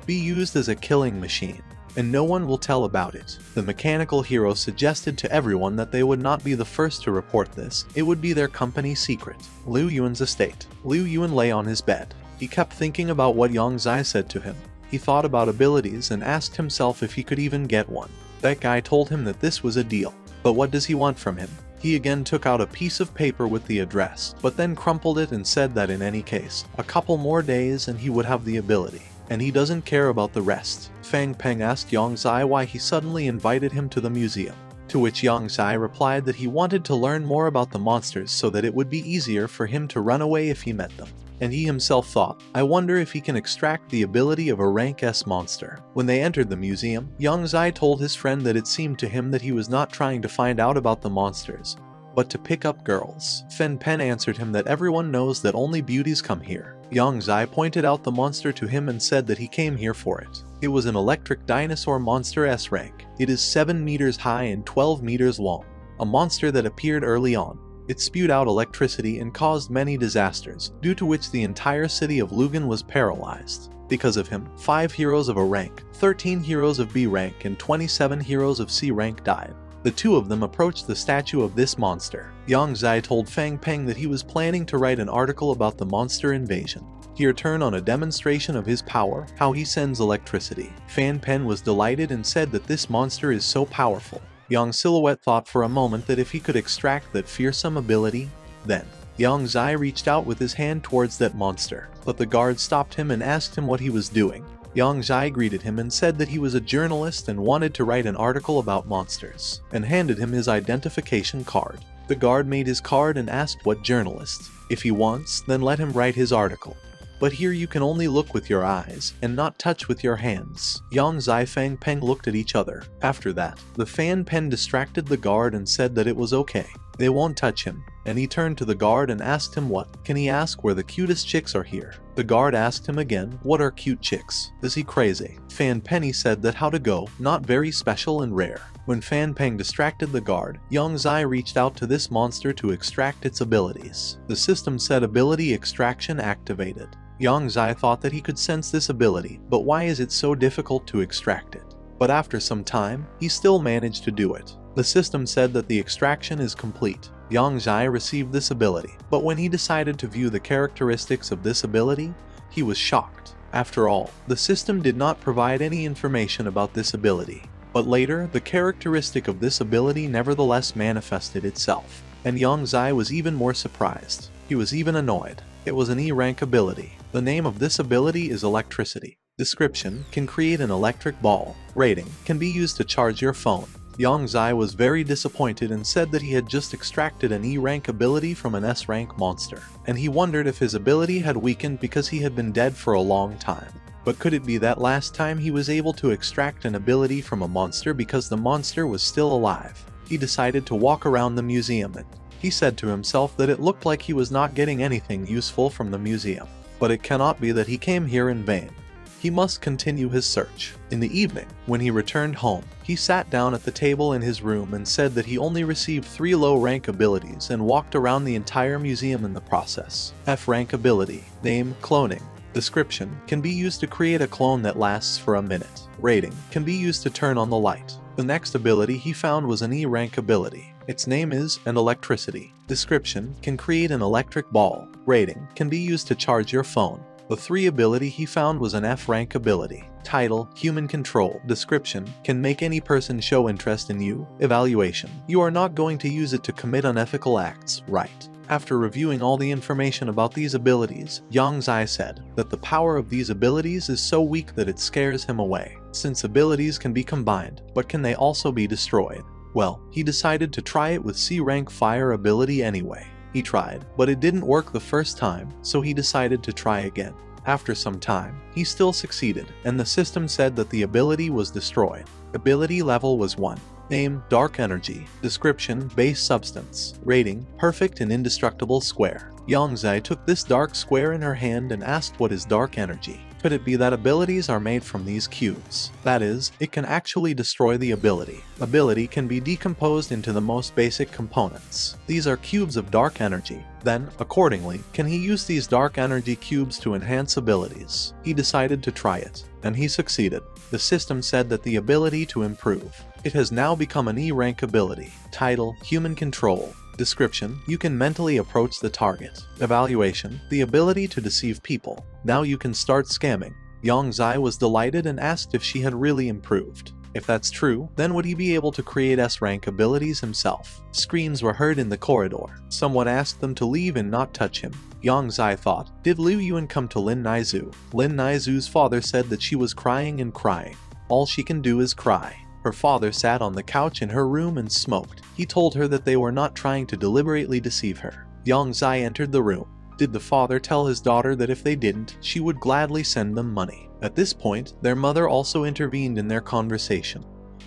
be used as a killing machine? And no one will tell about it. The mechanical hero suggested to everyone that they would not be the first to report this, it would be their company secret. Liu Yuan's estate. Liu Yuan lay on his bed. He kept thinking about what Yang Zai said to him. He thought about abilities and asked himself if he could even get one. That guy told him that this was a deal. But what does he want from him? He again took out a piece of paper with the address, but then crumpled it and said that in any case, a couple more days and he would have the ability. And he doesn't care about the rest. Fang Peng asked Yang Zai why he suddenly invited him to the museum. To which Yang Zai replied that he wanted to learn more about the monsters so that it would be easier for him to run away if he met them. And he himself thought, I wonder if he can extract the ability of a rank S monster. When they entered the museum, Yang Zai told his friend that it seemed to him that he was not trying to find out about the monsters, but to pick up girls. Fen Pen answered him that everyone knows that only beauties come here. Yang Zai pointed out the monster to him and said that he came here for it. It was an electric dinosaur monster S rank. It is 7 meters high and 12 meters long. A monster that appeared early on. It spewed out electricity and caused many disasters, due to which the entire city of Lugan was paralyzed. Because of him, 5 heroes of A rank, 13 heroes of B rank, and 27 heroes of C rank died. The two of them approached the statue of this monster. Yang Zai told Fang Peng that he was planning to write an article about the monster invasion. He returned on a demonstration of his power, how he sends electricity. Fan Pen was delighted and said that this monster is so powerful. Yang Silhouette thought for a moment that if he could extract that fearsome ability, then Yang Zai reached out with his hand towards that monster, but the guard stopped him and asked him what he was doing. Yang Zai greeted him and said that he was a journalist and wanted to write an article about monsters, and handed him his identification card. The guard made his card and asked what journalist. If he wants, then let him write his article. But here you can only look with your eyes, and not touch with your hands. Yang Zai Fang Peng looked at each other. After that, the Fan Pen distracted the guard and said that it was okay. They won't touch him. And he turned to the guard and asked him what. Can he ask where the cutest chicks are here? The guard asked him again, what are cute chicks? Is he crazy? Fan Penny said that how to go, not very special and rare. When Fan Peng distracted the guard, Yang Zai reached out to this monster to extract its abilities. The system said ability extraction activated. Yang Zai thought that he could sense this ability, but why is it so difficult to extract it? But after some time, he still managed to do it. The system said that the extraction is complete. Yang Zai received this ability, but when he decided to view the characteristics of this ability, he was shocked. After all, the system did not provide any information about this ability. But later, the characteristic of this ability nevertheless manifested itself, and Yang Zai was even more surprised. He was even annoyed. It was an E-rank ability. The name of this ability is electricity. Description: can create an electric ball. Rating: can be used to charge your phone. Yang Zai was very disappointed and said that he had just extracted an E-rank ability from an S-rank monster, and he wondered if his ability had weakened because he had been dead for a long time. But could it be that last time he was able to extract an ability from a monster because the monster was still alive? He decided to walk around the museum and he said to himself that it looked like he was not getting anything useful from the museum. But it cannot be that he came here in vain. He must continue his search. In the evening, when he returned home, he sat down at the table in his room and said that he only received 3 low-rank abilities and walked around the entire museum in the process. F-rank ability. Name: cloning. Description: can be used to create a clone that lasts for a minute. Rating: can be used to turn on the light. The next ability he found was an E-rank ability. Its name is an electricity. Description: can create an electric ball. Rating: can be used to charge your phone. The 3 ability he found was an F-rank ability. Title: human control. Description: can make any person show interest in you. Evaluation: you are not going to use it to commit unethical acts, right? After reviewing all the information about these abilities, Yang Zai said that the power of these abilities is so weak that it scares him away. Since abilities can be combined, but can they also be destroyed? Well, he decided to try it with C-rank fire ability anyway. He tried, but it didn't work the first time, so he decided to try again. After some time, he still succeeded, and the system said that the ability was destroyed. Ability level was 1. Name: dark energy. Description: base substance. Rating: perfect and indestructible square. Yang Zai took this dark square in her hand and asked what is dark energy. Could it be that abilities are made from these cubes? That is, it can actually destroy the ability. Ability can be decomposed into the most basic components. These are cubes of dark energy. Then, accordingly, can he use these dark energy cubes to enhance abilities? He decided to try it, and he succeeded. The system said that the ability to improve. It has now become an E-rank ability. Title: human control. Description: you can mentally approach the target. Evaluation: the ability to deceive people. Now you can start scamming. Yang Zai was delighted and asked if she had really improved. If that's true, then would he be able to create S-rank abilities himself? Screams were heard in the corridor. Someone asked them to leave and not touch him. Yang Zai thought, did Liu Yuan come to Lin Naizu? Lin Naizu's father said that she was crying and crying. All she can do is cry. Her father sat on the couch in her room and smoked. He told her that they were not trying to deliberately deceive her. Yang Zai entered the room. Did the father tell his daughter that if they didn't, she would gladly send them money? At this point, their mother also intervened in their conversation,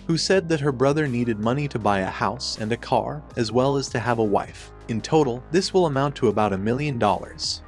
who said that her brother needed money to buy a house and a car, as well as to have a wife. In total, this will amount to about $1 million.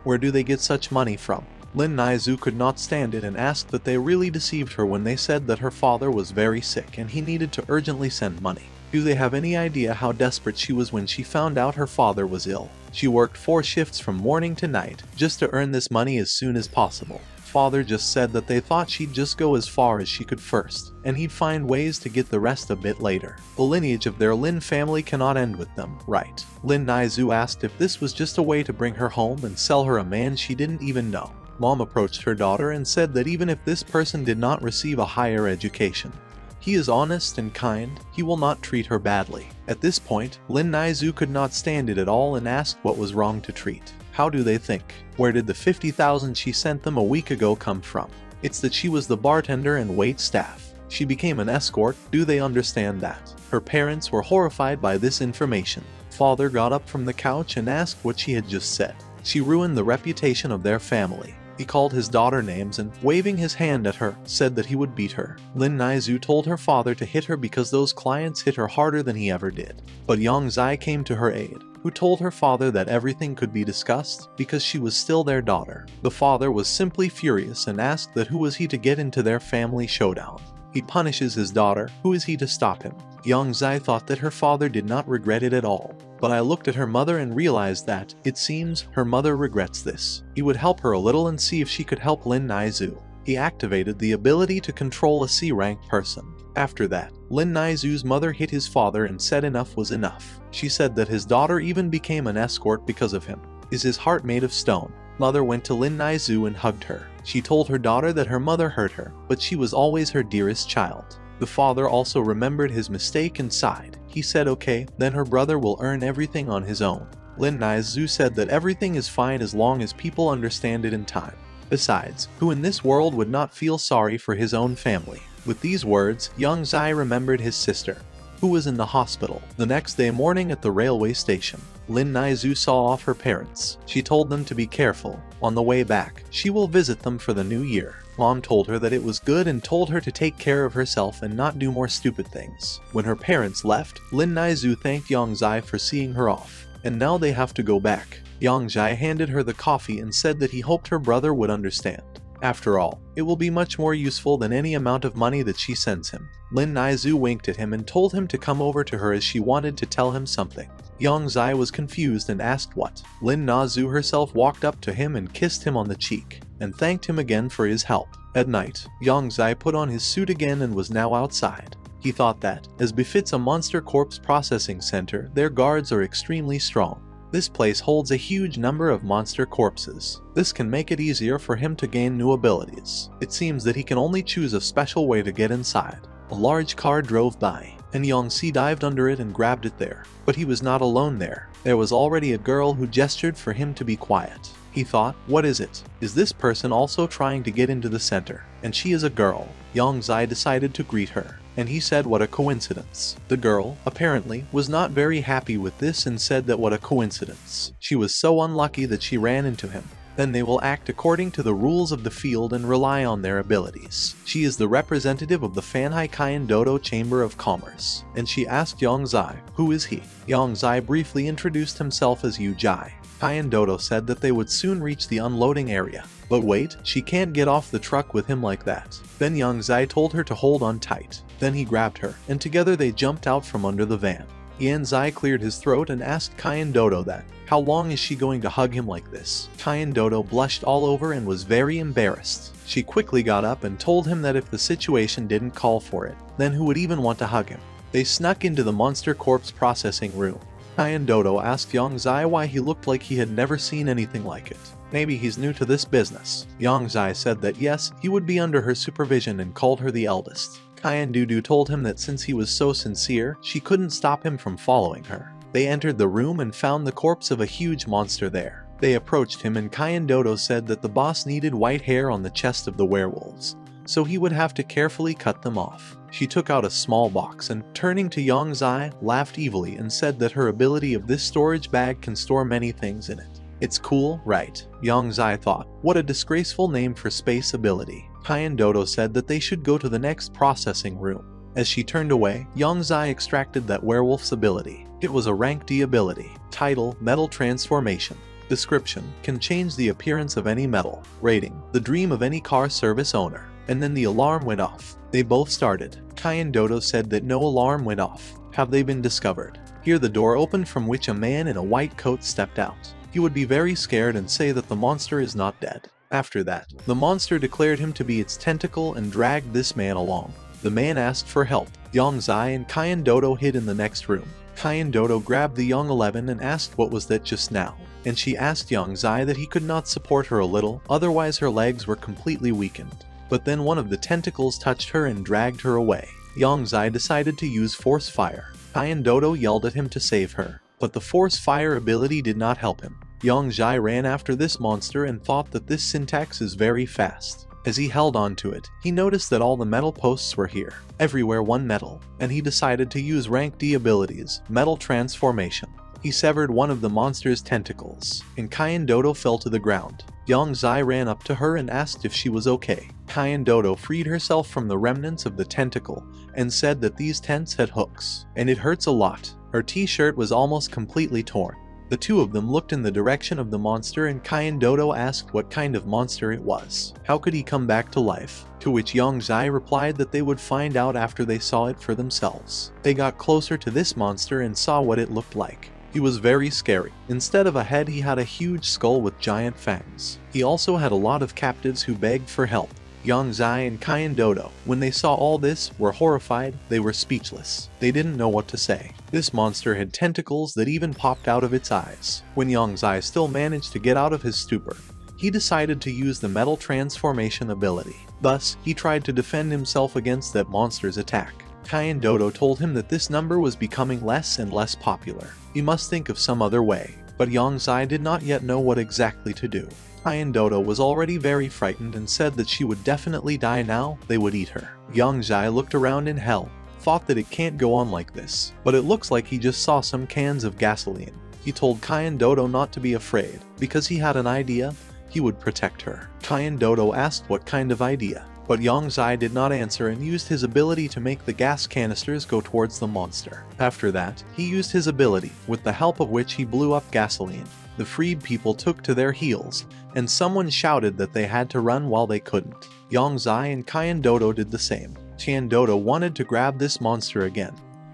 Where do they get such money from? Lin Naizu could not stand it and asked that they really deceived her when they said that her father was very sick and he needed to urgently send money. Do they have any idea how desperate she was when she found out her father was ill? She worked 4 shifts from morning to night just to earn this money as soon as possible. Father just said that they thought she'd just go as far as she could first, and he'd find ways to get the rest a bit later. The lineage of their Lin family cannot end with them, right? Lin Naizu asked if this was just a way to bring her home and sell her a man she didn't even know. Mom approached her daughter and said that even if this person did not receive a higher education, he is honest and kind, he will not treat her badly. At this point, Lin Naizu could not stand it at all and asked what was wrong to treat. How do they think? Where did the 50,000 she sent them a week ago come from? It's that she was the bartender and wait staff. She became an escort, do they understand that? Her parents were horrified by this information. Father got up from the couch and asked what she had just said. She ruined the reputation of their family. He called his daughter names and, waving his hand at her, said that he would beat her. Lin Naizu told her father to hit her because those clients hit her harder than he ever did. But Yang Zai came to her aid, who told her father that everything could be discussed because she was still their daughter. The father was simply furious and asked that who was he to get into their family showdown. He punishes his daughter, who is he to stop him? Yang Zai thought that her father did not regret it at all. But I looked at her mother and realized that, it seems, her mother regrets this. He would help her a little and see if she could help Lin Naizu. He activated the ability to control a C-ranked person. After that, Lin Naizu's mother hit his father and said enough was enough. She said that his daughter even became an escort because of him. Is his heart made of stone? Mother went to Lin Naizu and hugged her. She told her daughter that her mother hurt her, but she was always her dearest child. The father also remembered his mistake and sighed. He said okay, then her brother will earn everything on his own. Lin Naizu said that everything is fine as long as people understand it in time. Besides, who in this world would not feel sorry for his own family? With these words, Yang Zai remembered his sister, who was in the hospital. The next day morning at the railway station, Lin Naizu saw off her parents. She told them to be careful. On the way back, she will visit them for the new year. Mom told her that it was good and told her to take care of herself and not do more stupid things. When her parents left, Lin Naizu thanked Yang Zai for seeing her off. And now they have to go back. Yang Zai handed her the coffee and said that he hoped her brother would understand. After all, it will be much more useful than any amount of money that she sends him. Lin Naizu winked at him and told him to come over to her as she wanted to tell him something. Yang Zai was confused and asked what. Lin Naizu herself walked up to him and kissed him on the cheek, and thanked him again for his help. At night, Yang Zai put on his suit again and was now outside. He thought that, as befits a monster corpse processing center, their guards are extremely strong. This place holds a huge number of monster corpses. This can make it easier for him to gain new abilities. It seems that he can only choose a special way to get inside. A large car drove by, and Yongxi dived under it and grabbed it there. But he was not alone there. There was already a girl who gestured for him to be quiet. He thought, what is it? Is this person also trying to get into the center? And she is a girl. Yang Zai decided to greet her, and he said what a coincidence. The girl, apparently, was not very happy with this and said that what a coincidence. She was so unlucky that she ran into him. Then they will act according to the rules of the field and rely on their abilities. She is the representative of the Fanhai Kaian Dodo Chamber of Commerce, and she asked Yang Zai, who is he? Yang Zai briefly introduced himself as Yu Jai. Kaian Dodo said that they would soon reach the unloading area. But wait, she can't get off the truck with him like that. Then Yang Zai told her to hold on tight. Then he grabbed her, and together they jumped out from under the van. Yan Zai cleared his throat and asked Kaian Dodo that, how long is she going to hug him like this? Kaian Dodo blushed all over and was very embarrassed. She quickly got up and told him that if the situation didn't call for it, then who would even want to hug him? They snuck into the monster corpse processing room. Kaian Dodo asked Yang Zai why he looked like he had never seen anything like it. Maybe he's new to this business. Yang Zai said that yes, he would be under her supervision and called her the eldest. Kaian Dodo told him that since he was so sincere, she couldn't stop him from following her. They entered the room and found the corpse of a huge monster there. They approached him and Kaian Dodo said that the boss needed white hair on the chest of the werewolves, so he would have to carefully cut them off. She took out a small box and, turning to Yang Zai, laughed evilly and said that her ability of this storage bag can store many things in it. It's cool, right? Yang Zai thought, what a disgraceful name for space ability. Kaian Dodo said that they should go to the next processing room. As she turned away, Yang Zai extracted that werewolf's ability. It was a rank D ability. Title, Metal Transformation. Description, can change the appearance of any metal. Rating, the dream of any car service owner. And then the alarm went off. They both started. Kaian Dodo said that no alarm went off. Have they been discovered? Here the door opened from which a man in a white coat stepped out. He would be very scared and say that the monster is not dead. After that, the monster declared him to be its tentacle and dragged this man along. The man asked for help. Young Zai and Kyan Dodo hid in the next room. Kyan Dodo grabbed the young 11 and asked what was that just now. And she asked young Zai that he could not support her a little, otherwise her legs were completely weakened. But then one of the tentacles touched her and dragged her away. Young Zai decided to use force fire. Kyan Dodo yelled at him to save her, but the force fire ability did not help him. Young Zai ran after this monster and thought that this syntax is very fast. As he held on to it, he noticed that all the metal posts were here, everywhere one metal, and he decided to use rank D abilities, metal transformation. He severed one of the monster's tentacles, and Kyan Dodo fell to the ground. Young Zai ran up to her and asked if she was okay. Kyan Dodo freed herself from the remnants of the tentacle and said that these tents had hooks, and it hurts a lot. Her t-shirt was almost completely torn. The two of them looked in the direction of the monster and Kyan Dodo asked what kind of monster it was. How could he come back to life? To which Young Zai replied that they would find out after they saw it for themselves. They got closer to this monster and saw what it looked like. He was very scary. Instead of a head, he had a huge skull with giant fangs. He also had a lot of captives who begged for help. Young Zai and Kyan Dodo, when they saw all this, were horrified. They were speechless. They didn't know what to say. This monster had tentacles that even popped out of its eyes. When Young Zai still managed to get out of his stupor, he decided to use the metal transformation ability. Thus, he tried to defend himself against that monster's attack. Kyan Dodo told him that this number was becoming less and less popular. He must think of some other way, but Young Zai did not yet know what exactly to do. Kyan Dodo was already very frightened and said that she would definitely die now, they would eat her. Young Zai looked around in hell, thought that it can't go on like this, but it looks like he just saw some cans of gasoline. He told Kyan Dodo not to be afraid, because he had an idea, he would protect her. Kyan Dodo asked what kind of idea, but Young Zai did not answer and used his ability to make the gas canisters go towards the monster. After that, he used his ability, with the help of which he blew up gasoline. The freed people took to their heels, and someone shouted that they had to run while they couldn't. Young Zai and Kyan Dodo did the same. Kyan Dodo wanted to grab this monster again,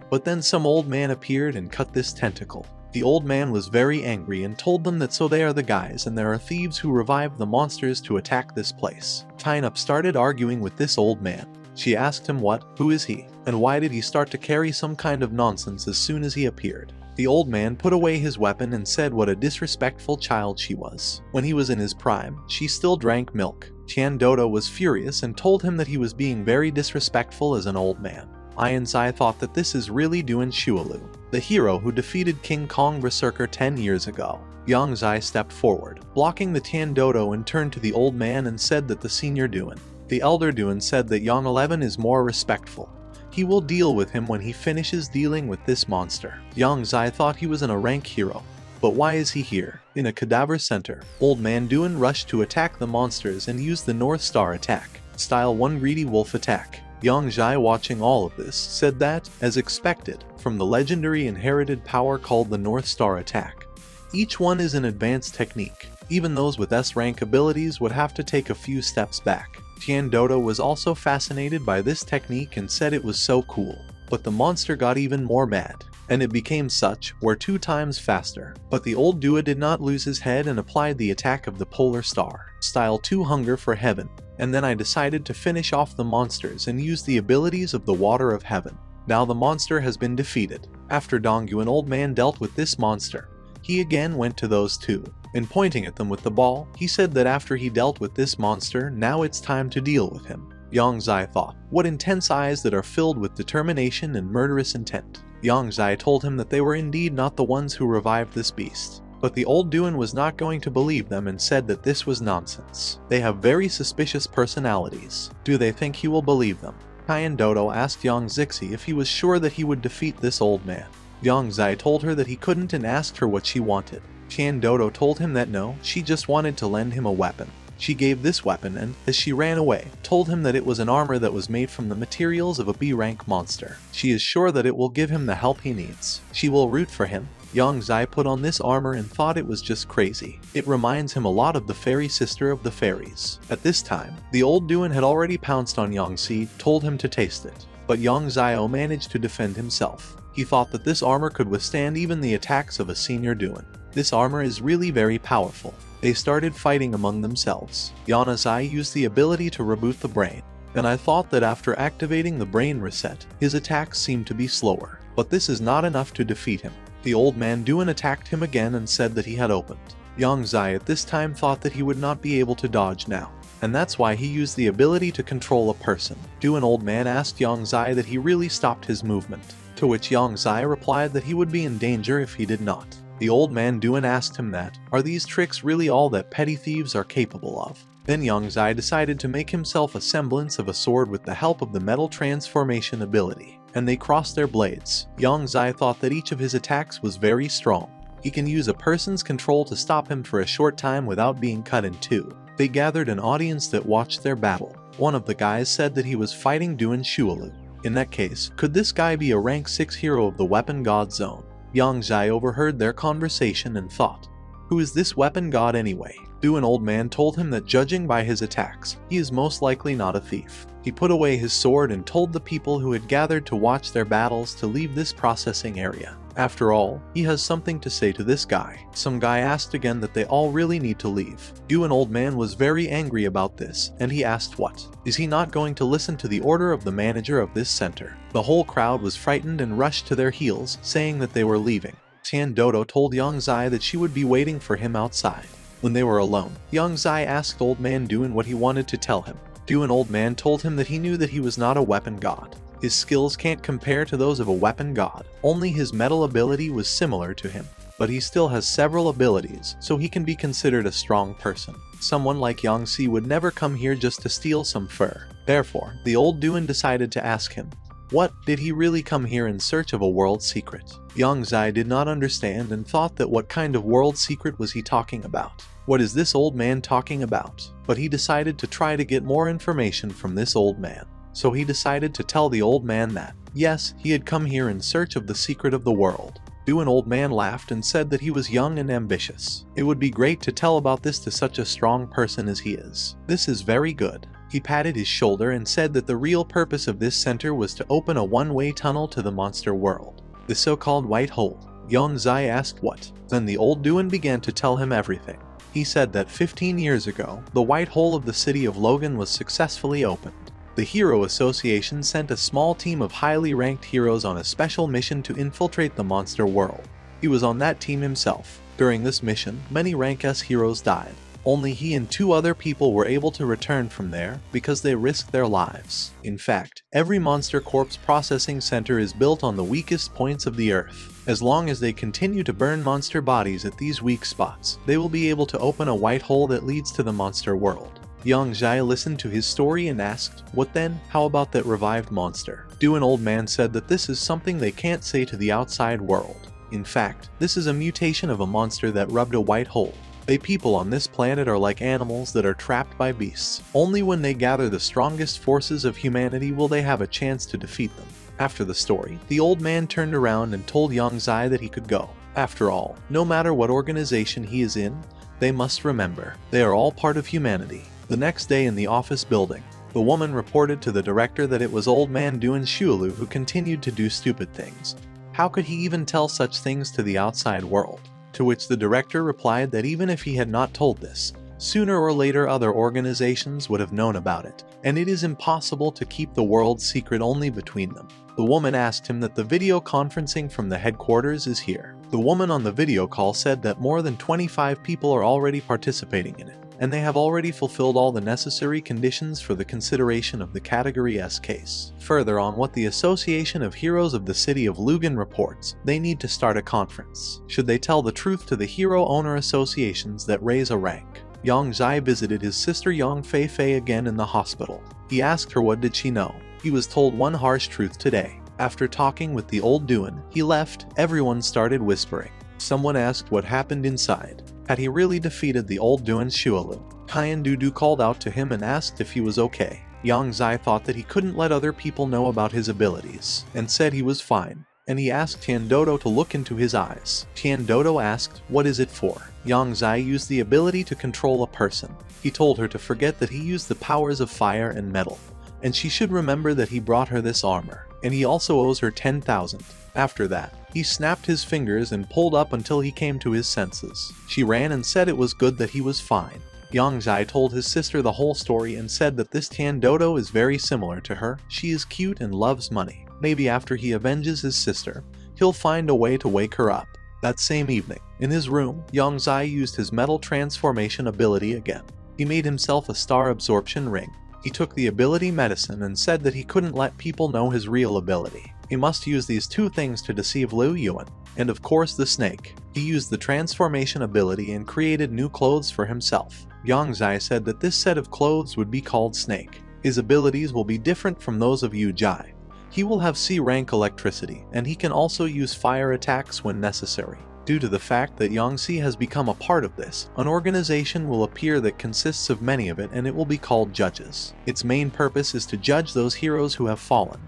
but then some old man appeared and cut this tentacle. The old man was very angry and told them that so they are the guys and there are thieves who revived the monsters to attack this place. Tynup started arguing with this old man. She asked him who is he, and why did he start to carry some kind of nonsense as soon as he appeared. The old man put away his weapon and said what a disrespectful child she was. When he was in his prime, she still drank milk. Kyan Dodo was furious and told him that he was being very disrespectful as an old man. Ian Zai thought that this is really Duan Shualu, the hero who defeated King Kong Berserker 10 years ago. Young Zai stepped forward, blocking the Kyan Dodo and turned to the old man and said that the senior Duan. The elder Duan said that Young 11 is more respectful. He will deal with him when he finishes dealing with this monster. Young Zai thought he was in a rank hero. But why is he here? In a cadaver center, Old Man Duan rushed to attack the monsters and used the North Star attack, style 1 greedy wolf attack. Young Zai, watching all of this, said that, as expected, from the legendary inherited power called the North Star attack. Each one is an advanced technique. Even those with S-rank abilities would have to take a few steps back. Kyan Dodo was also fascinated by this technique and said it was so cool. But the monster got even more mad, and it became such, were 2 times faster. But the old Dua did not lose his head and applied the attack of the Polar Star, style 2 Hunger for Heaven. And then I decided to finish off the monsters and use the abilities of the Water of Heaven. Now the monster has been defeated. After Dongyu, an old man, dealt with this monster, he again went to those 2. And pointing at them with the ball, he said that after he dealt with this monster, now it's time to deal with him. Young Zai thought, what intense eyes that are filled with determination and murderous intent. Young Zai told him that they were indeed not the ones who revived this beast. But the old Duan was not going to believe them and said that this was nonsense. They have very suspicious personalities. Do they think he will believe them? Kyan Dodo asked Young Zixi if he was sure that he would defeat this old man. Young Zai told her that he couldn't and asked her what she wanted. Kyan Dodo told him that no, she just wanted to lend him a weapon. She gave this weapon and, as she ran away, told him that it was an armor that was made from the materials of a B-rank monster. She is sure that it will give him the help he needs. She will root for him. Young Zai put on this armor and thought it was just crazy. It reminds him a lot of the fairy sister of the fairies. At this time, the old Duan had already pounced on Young Si, told him to taste it. But Young Zio managed to defend himself. He thought that this armor could withstand even the attacks of a senior Duan. This armor is really very powerful. They started fighting among themselves. Yanazai used the ability to reboot the brain, and I thought that after activating the brain reset, his attacks seemed to be slower. But this is not enough to defeat him. The old man Duan attacked him again and said that he had opened. Yangzai at this time thought that he would not be able to dodge now, and that's why he used the ability to control a person. Duan old man asked Yangzai that he really stopped his movement, to which Yangzai replied that he would be in danger if he did not. The old man Duan asked him that, are these tricks really all that petty thieves are capable of? Then Yangzai decided to make himself a semblance of a sword with the help of the metal transformation ability, and they crossed their blades. Yangzai thought that each of his attacks was very strong. He can use a person's control to stop him for a short time without being cut in two. They gathered an audience that watched their battle. One of the guys said that he was fighting Duan Shualu. In that case, could this guy be a rank 6 hero of the weapon god zone? Yangzai overheard their conversation and thought, who is this weapon god anyway? Duan old man told him that judging by his attacks, he is most likely not a thief. He put away his sword and told the people who had gathered to watch their battles to leave this processing area. After all, he has something to say to this guy. Some guy asked again that they all really need to leave. Duan old man was very angry about this, and he asked what? Is he not going to listen to the order of the manager of this center? The whole crowd was frightened and rushed to their heels, saying that they were leaving. Tian Dodo told Yangzai that she would be waiting for him outside. When they were alone, Yangzai asked old man Duan what he wanted to tell him. Duan old man told him that he knew that he was not a weapon god. His skills can't compare to those of a weapon god, only his metal ability was similar to him. But he still has several abilities, so he can be considered a strong person. Someone like Yangzi would never come here just to steal some fur. Therefore, the old Duan decided to ask him, what, did he really come here in search of a world secret? Yangzai did not understand and thought that what kind of world secret was he talking about? What is this old man talking about? But he decided to try to get more information from this old man. So he decided to tell the old man that, yes, he had come here in search of the secret of the world. Duan old man laughed and said that he was young and ambitious. It would be great to tell about this to such a strong person as he is. This is very good. He patted his shoulder and said that the real purpose of this center was to open a one-way tunnel to the monster world, the so-called white hole. Yangzai asked what? Then the old Duan began to tell him everything. He said that 15 years ago, the white hole of the city of Logan was successfully opened. The Hero Association sent a small team of highly ranked heroes on a special mission to infiltrate the monster world. He was on that team himself. During this mission, many rank S heroes died. Only he and 2 other people were able to return from there because they risked their lives. In fact, every monster corpse processing center is built on the weakest points of the earth. As long as they continue to burn monster bodies at these weak spots, they will be able to open a white hole that leads to the monster world. Yangzai listened to his story and asked, what then? How about that revived monster? Duan old man said that this is something they can't say to the outside world. In fact, this is a mutation of a monster that rubbed a white hole. They people on this planet are like animals that are trapped by beasts. Only when they gather the strongest forces of humanity will they have a chance to defeat them. After the story, the old man turned around and told Yangzai that he could go. After all, no matter what organization he is in, they must remember, they are all part of humanity. The next day in the office building, the woman reported to the director that it was old man Duan Shualu who continued to do stupid things. How could he even tell such things to the outside world? To which the director replied that even if he had not told this, sooner or later other organizations would have known about it, and it is impossible to keep the world's secret only between them. The woman asked him that the video conferencing from the headquarters is here. The woman on the video call said that more than 25 people are already participating in it, and they have already fulfilled all the necessary conditions for the consideration of the Category S case. Further on what the Association of Heroes of the City of Lugan reports, they need to start a conference. Should they tell the truth to the hero owner associations that raise a rank? Yangzai visited his sister Yang Fei again in the hospital. He asked her what did she know. He was told one harsh truth today. After talking with the old Duan, he left. Everyone started whispering. Someone asked what happened inside. Had he really defeated the old Duan Shualu? Tian Dudu called out to him and asked if he was okay. Yangzai thought that he couldn't let other people know about his abilities, and said he was fine, and he asked Tian Dodo to look into his eyes. Tian Dodo asked, what is it for? Yangzai used the ability to control a person. He told her to forget that he used the powers of fire and metal, and she should remember that he brought her this armor. and he also owes her 10,000. After that, he snapped his fingers and pulled up until he came to his senses. She ran and said it was good that he was fine. Yang Zai told his sister the whole story and said that this Tian Dodo is very similar to her. She is cute and loves money. Maybe after he avenges his sister, he'll find a way to wake her up. That same evening, in his room, Yang Zai used his metal transformation ability again. He made himself a star absorption ring. He took the ability medicine and said that he couldn't let people know his real ability. He must use these two things to deceive Liu Yuan, and of course the snake. He used the transformation ability and created new clothes for himself. Yang Zai said that this set of clothes would be called Snake. His abilities will be different from those of Yu Jai. He will have C-rank electricity, and he can also use fire attacks when necessary. Due to the fact that Yangtze has become a part of this, an organization will appear that consists of many of it, and it will be called Judges. Its main purpose is to judge those heroes who have fallen.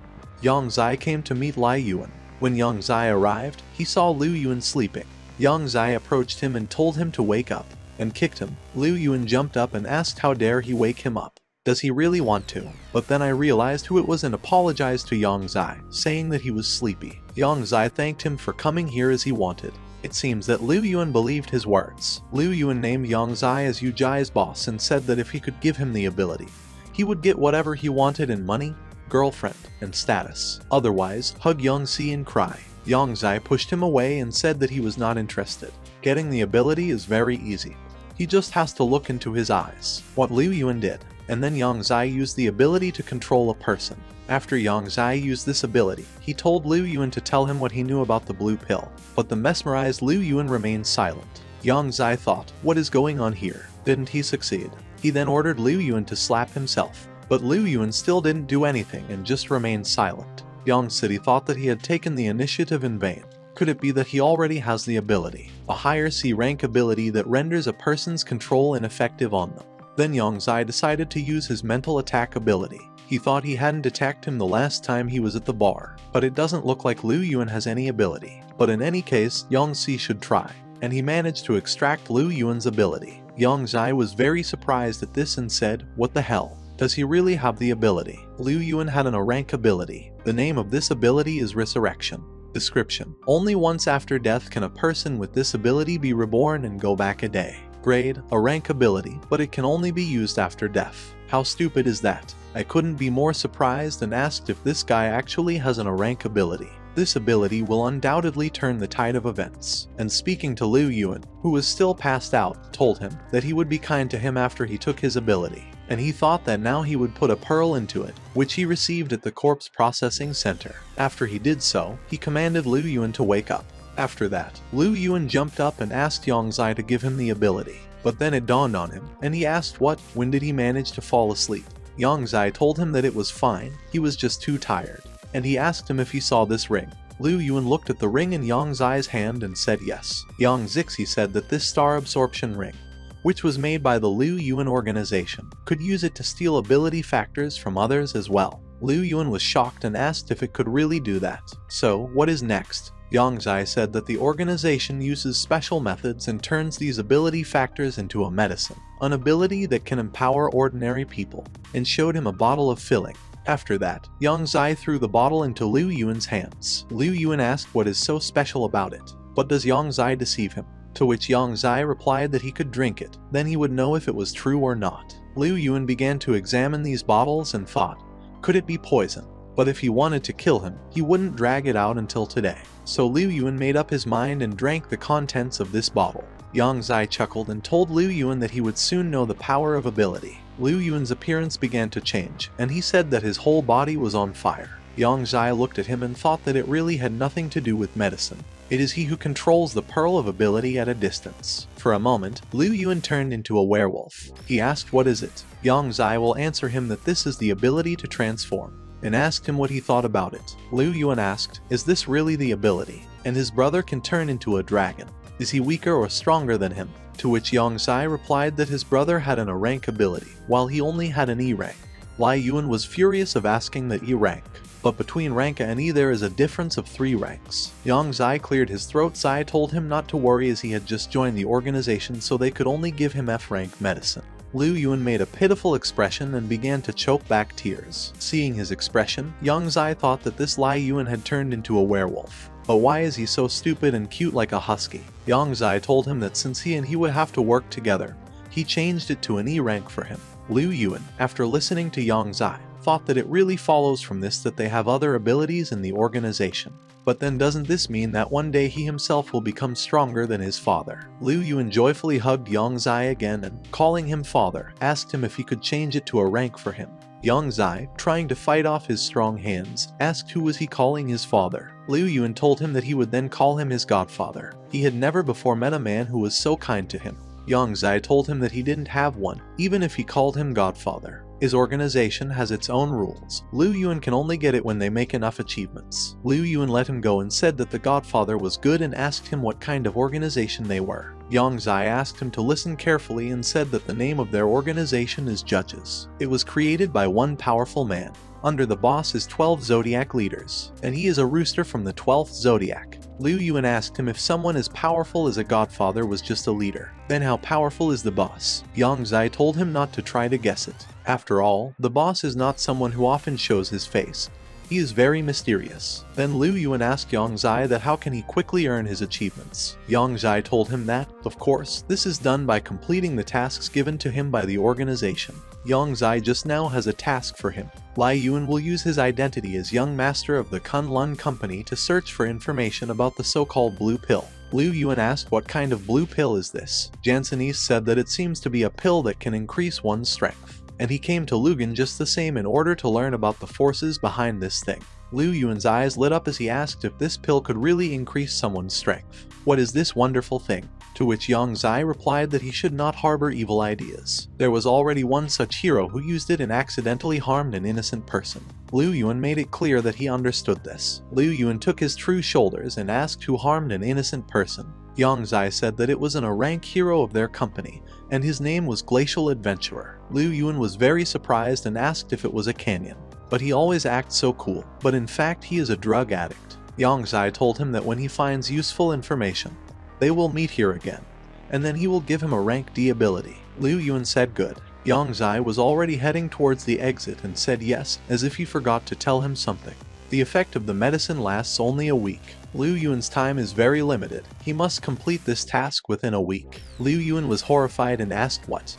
Yang Zai came to meet Liu Yuan. When Yang Zai arrived, he saw Liu Yuan sleeping. Yang Zai approached him and told him to wake up, and kicked him. Liu Yuan jumped up and asked how dare he wake him up. Does he really want to? But then I realized who it was and apologized to Yang Zai, saying that he was sleepy. Yang Zai thanked him for coming here as he wanted. It seems that Liu Yuan believed his words. Liu Yuan named Yang Zai as Yu Jai's boss and said that if he could give him the ability, he would get whatever he wanted in money, girlfriend, and status. Otherwise, hug Yangtze and cry. Yang Zai pushed him away and said that he was not interested. Getting the ability is very easy. He just has to look into his eyes. What Liu Yuan did. And then Yang Zai used the ability to control a person. After Yang Zai used this ability, he told Liu Yuan to tell him what he knew about the blue pill. But the mesmerized Liu Yuan remained silent. Yang Zai thought, what is going on here? Didn't he succeed? He then ordered Liu Yuan to slap himself. But Liu Yuan still didn't do anything and just remained silent. Yang City thought that he had taken the initiative in vain. Could it be that he already has the ability? A higher C-rank ability that renders a person's control ineffective on them. Then Yang Zai decided to use his mental attack ability. He thought he hadn't attacked him the last time he was at the bar, but it doesn't look like Liu Yuan has any ability. But in any case, Yang Xi should try, and he managed to extract Liu Yuan's ability. Yang Zai was very surprised at this and said, what the hell? Does he really have the ability? Liu Yuan had an A-rank ability. The name of this ability is Resurrection. Description: only once after death can a person with this ability be reborn and go back a day. Grade: A-rank ability, but it can only be used after death. How stupid is that? I couldn't be more surprised and asked if this guy actually has an A-rank ability. This ability will undoubtedly turn the tide of events. And speaking to Liu Yuan, who was still passed out, told him that he would be kind to him after he took his ability. And he thought that now he would put a pearl into it, which he received at the corpse processing center. After he did so, he commanded Liu Yuan to wake up. After that, Liu Yuan jumped up and asked Yang Zai to give him the ability. But then it dawned on him, and he asked when did he manage to fall asleep. Yang Zai told him that it was fine, he was just too tired. And he asked him if he saw this ring. Liu Yuan looked at the ring in Yang Zai's hand and said yes. Yang Zixi said that this star absorption ring, which was made by the Liu Yuan organization, could use it to steal ability factors from others as well. Liu Yuan was shocked and asked if it could really do that. So, what is next? Yang Zai said that the organization uses special methods and turns these ability factors into a medicine, an ability that can empower ordinary people, and showed him a bottle of filling. After that, Yang Zai threw the bottle into Liu Yuan's hands. Liu Yuan asked what is so special about it, but does Yang Zai deceive him? To which Yang Zai replied that he could drink it, then he would know if it was true or not. Liu Yuan began to examine these bottles and thought, could it be poison? But if he wanted to kill him, he wouldn't drag it out until today. So Liu Yuan made up his mind and drank the contents of this bottle. Yang Zai chuckled and told Liu Yuan that he would soon know the power of ability. Liu Yuan's appearance began to change, and he said that his whole body was on fire. Yang Zai looked at him and thought that it really had nothing to do with medicine. It is he who controls the pearl of ability at a distance. For a moment, Liu Yuan turned into a werewolf. He asked what is it? Yang Zai will answer him that this is the ability to transform, and asked him what he thought about it. Liu Yuan asked, is this really the ability? And his brother can turn into a dragon. Is he weaker or stronger than him? To which Yang Zai replied that his brother had an A-rank ability, while he only had an E-rank. Liu Yuan was furious of asking that E-rank, but between rank and E there is a difference of 3 ranks. Yang Zai cleared his throat. Zai told him not to worry as he had just joined the organization, so they could only give him F-rank medicine. Liu Yuan made a pitiful expression and began to choke back tears. Seeing his expression, Yang Zai thought that this Lai Yuan had turned into a werewolf. But why is he so stupid and cute like a husky? Yang Zai told him that since he and he would have to work together, he changed it to an E rank for him. Liu Yuan, after listening to Yang Zai, thought that it really follows from this that they have other abilities in the organization. But then doesn't this mean that one day he himself will become stronger than his father? Liu Yuan joyfully hugged Yang Zai again and, calling him father, asked him if he could change it to a rank for him. Yang Zai, trying to fight off his strong hands, asked who was he calling his father. Liu Yuan told him that he would then call him his godfather. He had never before met a man who was so kind to him. Yang Zai told him that he didn't have one, even if he called him godfather. His organization has its own rules. Liu Yuan can only get it when they make enough achievements. Liu Yuan let him go and said that the godfather was good and asked him what kind of organization they were. Yang Zai asked him to listen carefully and said that the name of their organization is Judges. It was created by one powerful man. Under the boss is 12 zodiac leaders, and he is a rooster from the 12th zodiac. Liu Yuan asked him if someone as powerful as a godfather was just a leader. Then how powerful is the boss? Yang Zai told him not to try to guess it. After all, the boss is not someone who often shows his face. He is very mysterious. Then Liu Yuan asked Yang Zai that how can he quickly earn his achievements. Yang Zai told him that, of course, this is done by completing the tasks given to him by the organization. Yang Zai just now has a task for him. Lai Yuan will use his identity as young master of the Kunlun company to search for information about the so-called blue pill. Liu Yuan asked what kind of blue pill is this. Jansenese said that it seems to be a pill that can increase one's strength. And he came to Lugan just the same in order to learn about the forces behind this thing. Liu Yuan's eyes lit up as he asked if this pill could really increase someone's strength. What is this wonderful thing? To which Yang Zai replied that he should not harbor evil ideas. There was already one such hero who used it and accidentally harmed an innocent person. Liu Yuan made it clear that he understood this. Liu Yuan took his true shoulders and asked who harmed an innocent person. Yang Zai said that it was a rank hero of their company, and his name was Glacial Adventurer. Liu Yuan was very surprised and asked if it was a canyon. But he always acts so cool. But in fact he is a drug addict. Yang Zai told him that when he finds useful information, they will meet here again, and then he will give him a rank D ability. Liu Yuan said good. Yang Zai was already heading towards the exit and said yes, as if he forgot to tell him something. The effect of the medicine lasts only a week. Liu Yuan's time is very limited. He must complete this task within a week. Liu Yuan was horrified and asked what.